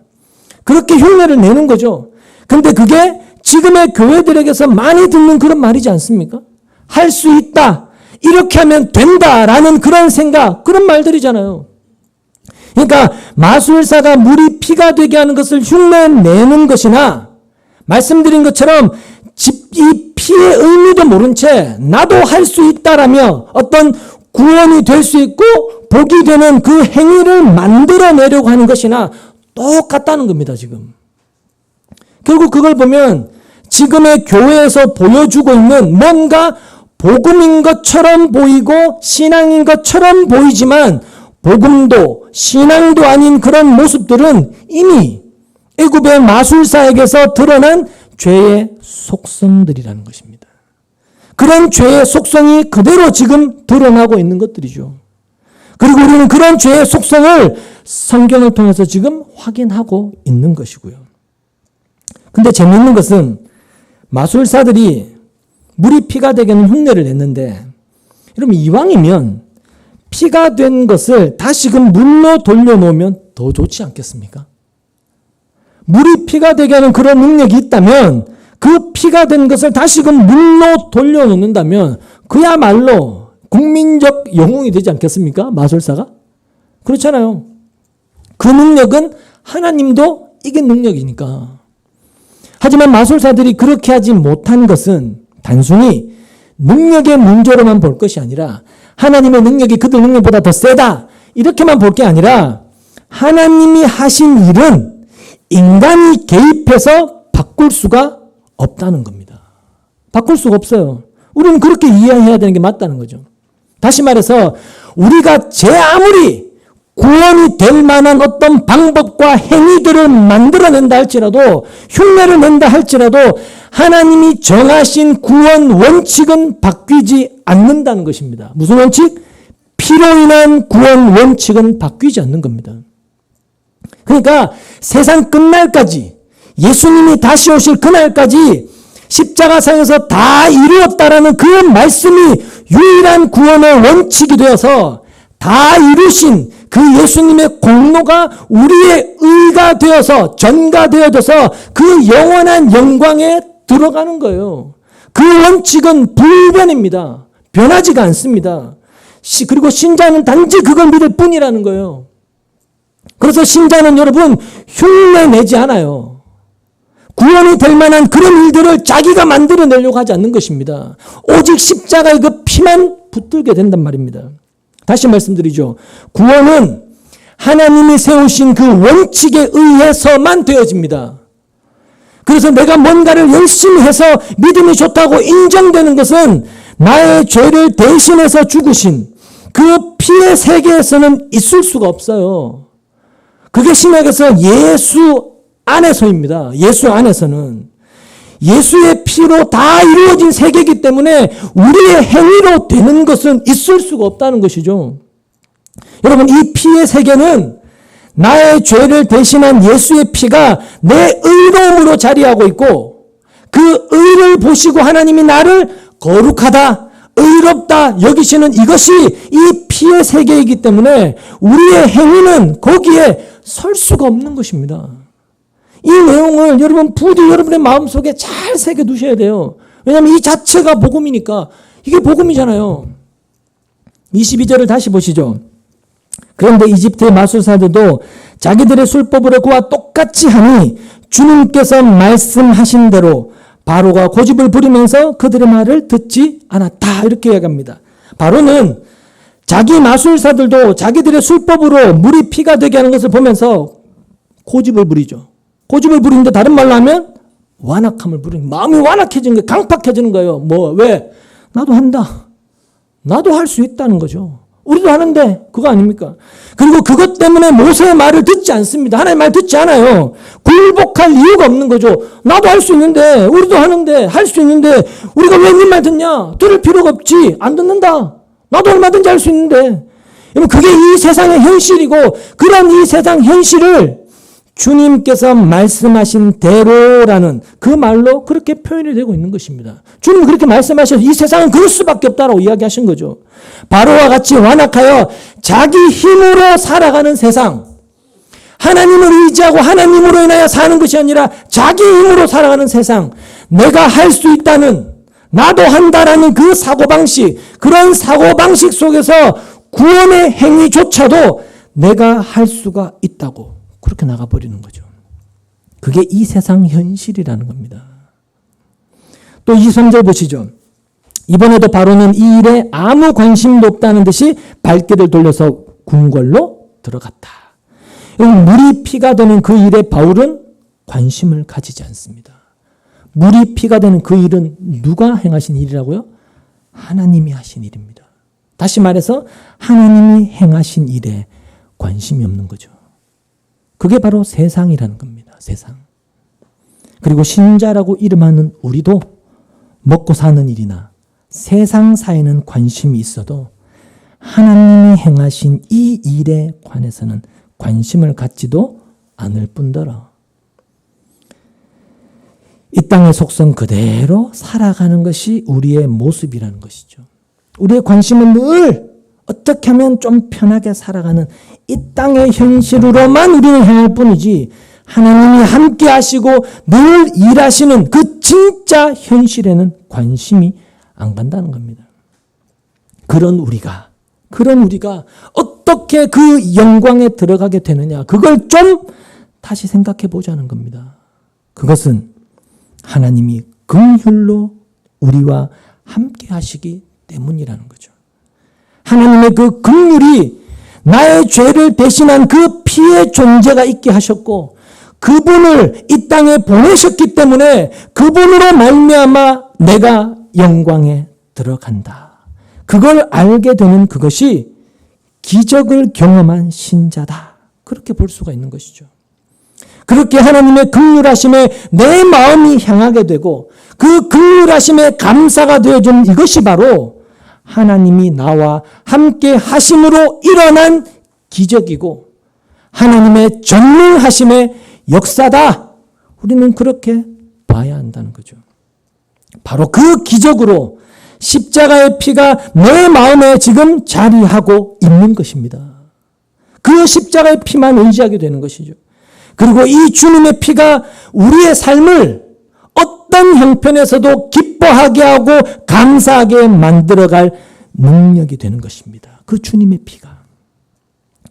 그렇게 흉내를 내는 거죠. 근데 그게 지금의 교회들에게서 많이 듣는 그런 말이지 않습니까? 할 수 있다. 이렇게 하면 된다라는 그런 생각, 그런 말들이잖아요. 그러니까 마술사가 물이 피가 되게 하는 것을 흉내내는 것이나 말씀드린 것처럼 이 피의 의미도 모른 채 나도 할 수 있다라며 어떤 구원이 될 수 있고 복이 되는 그 행위를 만들어내려고 하는 것이나 똑같다는 겁니다, 지금. 결국 그걸 보면 지금의 교회에서 보여주고 있는 뭔가 복음인 것처럼 보이고 신앙인 것처럼 보이지만 복음도 신앙도 아닌 그런 모습들은 이미 애굽의 마술사에게서 드러난 죄의 속성들이라는 것입니다. 그런 죄의 속성이 그대로 지금 드러나고 있는 것들이죠. 그리고 우리는 그런 죄의 속성을 성경을 통해서 지금 확인하고 있는 것이고요. 근데 재미있는 것은 마술사들이 물이 피가 되게 하는 흉내를 냈는데, 여러분 이왕이면 피가 된 것을 다시금 물로 돌려놓으면 더 좋지 않겠습니까? 물이 피가 되게 하는 그런 능력이 있다면 그 피가 된 것을 다시금 물로 돌려놓는다면 그야말로 국민적 영웅이 되지 않겠습니까? 마술사가? 그렇잖아요. 그 능력은 하나님도 이긴 능력이니까. 하지만 마술사들이 그렇게 하지 못한 것은 단순히 능력의 문제로만 볼 것이 아니라 하나님의 능력이 그들 능력보다 더 세다 이렇게만 볼 게 아니라 하나님이 하신 일은 인간이 개입해서 바꿀 수가 없다는 겁니다. 바꿀 수가 없어요. 우리는 그렇게 이해해야 되는 게 맞다는 거죠. 다시 말해서 우리가 제 아무리 구원이 될 만한 어떤 방법과 행위들을 만들어낸다 할지라도 흉내를 낸다 할지라도 하나님이 정하신 구원 원칙은 바뀌지 않는다는 것입니다. 무슨 원칙? 피로 인한 구원 원칙은 바뀌지 않는 겁니다. 그러니까 세상 끝날까지 예수님이 다시 오실 그날까지 십자가상에서 다 이루었다라는 그 말씀이 유일한 구원의 원칙이 되어서 다 이루신 그 예수님의 공로가 우리의 의가 되어서 전가되어져서 그 영원한 영광에 들어가는 거예요. 그 원칙은 불변입니다. 변하지가 않습니다. 그리고 신자는 단지 그걸 믿을 뿐이라는 거예요. 그래서 신자는 여러분 흉내 내지 않아요. 구원이 될 만한 그런 일들을 자기가 만들어내려고 하지 않는 것입니다. 오직 십자가의 그 피만 붙들게 된단 말입니다. 다시 말씀드리죠. 구원은 하나님이 세우신 그 원칙에 의해서만 되어집니다. 그래서 내가 뭔가를 열심히 해서 믿음이 좋다고 인정되는 것은 나의 죄를 대신해서 죽으신 그 피의 세계에서는 있을 수가 없어요. 그게 신약에서 예수 안에서입니다. 예수 안에서는. 예수의 피로 다 이루어진 세계이기 때문에 우리의 행위로 되는 것은 있을 수가 없다는 것이죠. 여러분, 이 피의 세계는 나의 죄를 대신한 예수의 피가 내 의로움으로 자리하고 있고 그 의를 보시고 하나님이 나를 거룩하다, 의롭다 여기시는 이것이 이 피의 세계이기 때문에 우리의 행위는 거기에 설 수가 없는 것입니다. 이 내용을 여러분 부디 여러분의 마음속에 잘 새겨두셔야 돼요. 왜냐하면 이 자체가 복음이니까. 이게 복음이잖아요. 22절을 다시 보시죠. 그런데 이집트의 마술사들도 자기들의 술법으로 그와 똑같이 하니 주님께서 말씀하신 대로 바로가 고집을 부리면서 그들의 말을 듣지 않았다. 이렇게 이야기합니다. 바로는 자기 마술사들도 자기들의 술법으로 물이 피가 되게 하는 것을 보면서 고집을 부리죠. 고집을 부리는데 다른 말로 하면 완악함을 부리는, 마음이 완악해지는 거예요. 강팍해지는 거예요. 왜? 나도 한다. 나도 할 수 있다는 거죠. 우리도 하는데 그거 아닙니까? 그리고 그것 때문에 모세의 말을 듣지 않습니다. 하나님의 말 듣지 않아요. 굴복할 이유가 없는 거죠. 나도 할 수 있는데, 우리도 하는데, 할 수 있는데 우리가 왜 네 말 듣냐? 들을 필요가 없지. 안 듣는다. 나도 얼마든지 할 수 있는데. 여러분, 그게 이 세상의 현실이고, 그런 이 세상 현실을 주님께서 말씀하신 대로라는 그 말로 그렇게 표현이 되고 있는 것입니다. 주님은 그렇게 말씀하셔서 이 세상은 그럴 수밖에 없다라고 이야기하신 거죠. 바로와 같이 완악하여 자기 힘으로 살아가는 세상, 하나님을 의지하고 하나님으로 인하여 사는 것이 아니라 자기 힘으로 살아가는 세상, 내가 할 수 있다는, 나도 한다라는 그 사고방식, 그런 사고방식 속에서 구원의 행위조차도 내가 할 수가 있다고 그렇게 나가버리는 거죠. 그게 이 세상 현실이라는 겁니다. 또 23절 보시죠. 이번에도 바로는 이 일에 아무 관심도 없다는 듯이 발길을 돌려서 궁궐로 들어갔다. 물이 피가 되는 그 일에 바울은 관심을 가지지 않습니다. 물이 피가 되는 그 일은 누가 행하신 일이라고요? 하나님이 하신 일입니다. 다시 말해서 하나님이 행하신 일에 관심이 없는 거죠. 그게 바로 세상이라는 겁니다. 세상. 그리고 신자라고 이름하는 우리도 먹고 사는 일이나 세상 사에는 관심이 있어도 하나님이 행하신 이 일에 관해서는 관심을 갖지도 않을 뿐더러 이 땅의 속성 그대로 살아가는 것이 우리의 모습이라는 것이죠. 우리의 관심은 늘 어떻게 하면 좀 편하게 살아가는 이 땅의 현실으로만 우리는 행할 뿐이지 하나님이 함께 하시고 늘 일하시는 그 진짜 현실에는 관심이 안 간다는 겁니다. 그런 우리가 어떻게 그 영광에 들어가게 되느냐, 그걸 좀 다시 생각해 보자는 겁니다. 그것은 하나님이 긍휼로 우리와 함께 하시기 때문이라는 거죠. 하나님의 그 긍휼이 나의 죄를 대신한 그 피의 존재가 있게 하셨고 그분을 이 땅에 보내셨기 때문에 그분으로 말미암아 내가 영광에 들어간다. 그걸 알게 되는 그것이 기적을 경험한 신자다. 그렇게 볼 수가 있는 것이죠. 그렇게 하나님의 긍휼하심에 내 마음이 향하게 되고 그 긍휼하심에 감사가 되어진 이것이 바로 하나님이 나와 함께 하심으로 일어난 기적이고 하나님의 전능하심의 역사다. 우리는 그렇게 봐야 한다는 거죠. 바로 그 기적으로 십자가의 피가 내 마음에 지금 자리하고 있는 것입니다. 그 십자가의 피만 의지하게 되는 것이죠. 그리고 이 주님의 피가 우리의 삶을 어떤 형편에서도 기뻐하게 하고 감사하게 만들어갈 능력이 되는 것입니다. 그 주님의 피가.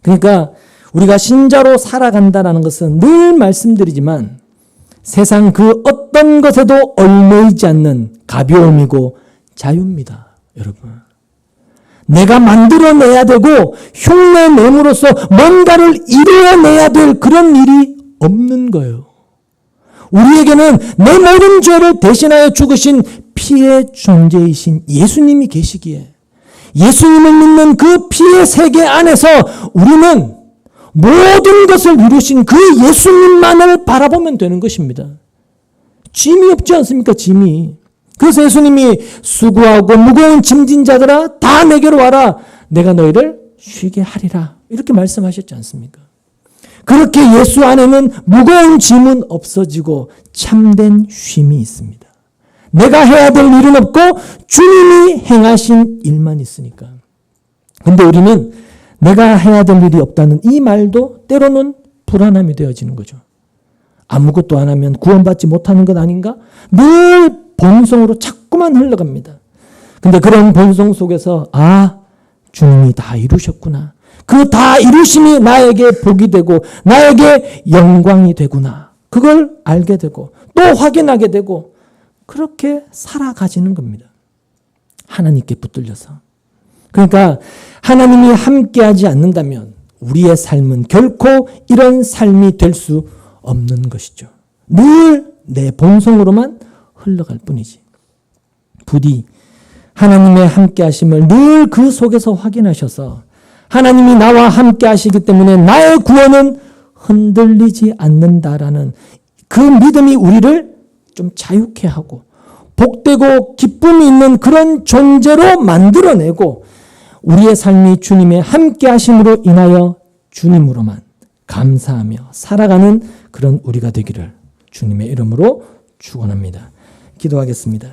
그러니까 우리가 신자로 살아간다는 것은 늘 말씀드리지만 세상 그 어떤 것에도 얽매이지 않는 가벼움이고 자유입니다. 여러분. 내가 만들어내야 되고 흉내냄으로써 뭔가를 이루어내야 될 그런 일이 없는 거예요. 우리에게는 내 모든 죄를 대신하여 죽으신 피의 존재이신 예수님이 계시기에 예수님을 믿는 그 피의 세계 안에서 우리는 모든 것을 이루신 그 예수님만을 바라보면 되는 것입니다. 짐이 없지 않습니까? 짐이. 그래서 예수님이 수고하고 무거운 짐진 자들아 다 내게로 와라. 내가 너희를 쉬게 하리라. 이렇게 말씀하셨지 않습니까? 그렇게 예수 안에는 무거운 짐은 없어지고 참된 쉼이 있습니다. 내가 해야 될 일은 없고 주님이 행하신 일만 있으니까. 근데 우리는 내가 해야 될 일이 없다는 이 말도 때로는 불안함이 되어지는 거죠. 아무것도 안 하면 구원받지 못하는 것 아닌가? 늘 본성으로 자꾸만 흘러갑니다. 근데 그런 본성 속에서 주님이 다 이루셨구나. 그 다 이루심이 나에게 복이 되고 나에게 영광이 되구나. 그걸 알게 되고 또 확인하게 되고 그렇게 살아가지는 겁니다. 하나님께 붙들려서. 그러니까 하나님이 함께하지 않는다면 우리의 삶은 결코 이런 삶이 될 수 없는 것이죠. 늘 내 본성으로만 흘러갈 뿐이지. 부디 하나님의 함께하심을 늘 그 속에서 확인하셔서 하나님이 나와 함께하시기 때문에 나의 구원은 흔들리지 않는다라는 그 믿음이 우리를 좀 자유케 하고 복되고 기쁨이 있는 그런 존재로 만들어내고 우리의 삶이 주님의 함께하심으로 인하여 주님으로만 감사하며 살아가는 그런 우리가 되기를 주님의 이름으로 축원합니다. 기도하겠습니다.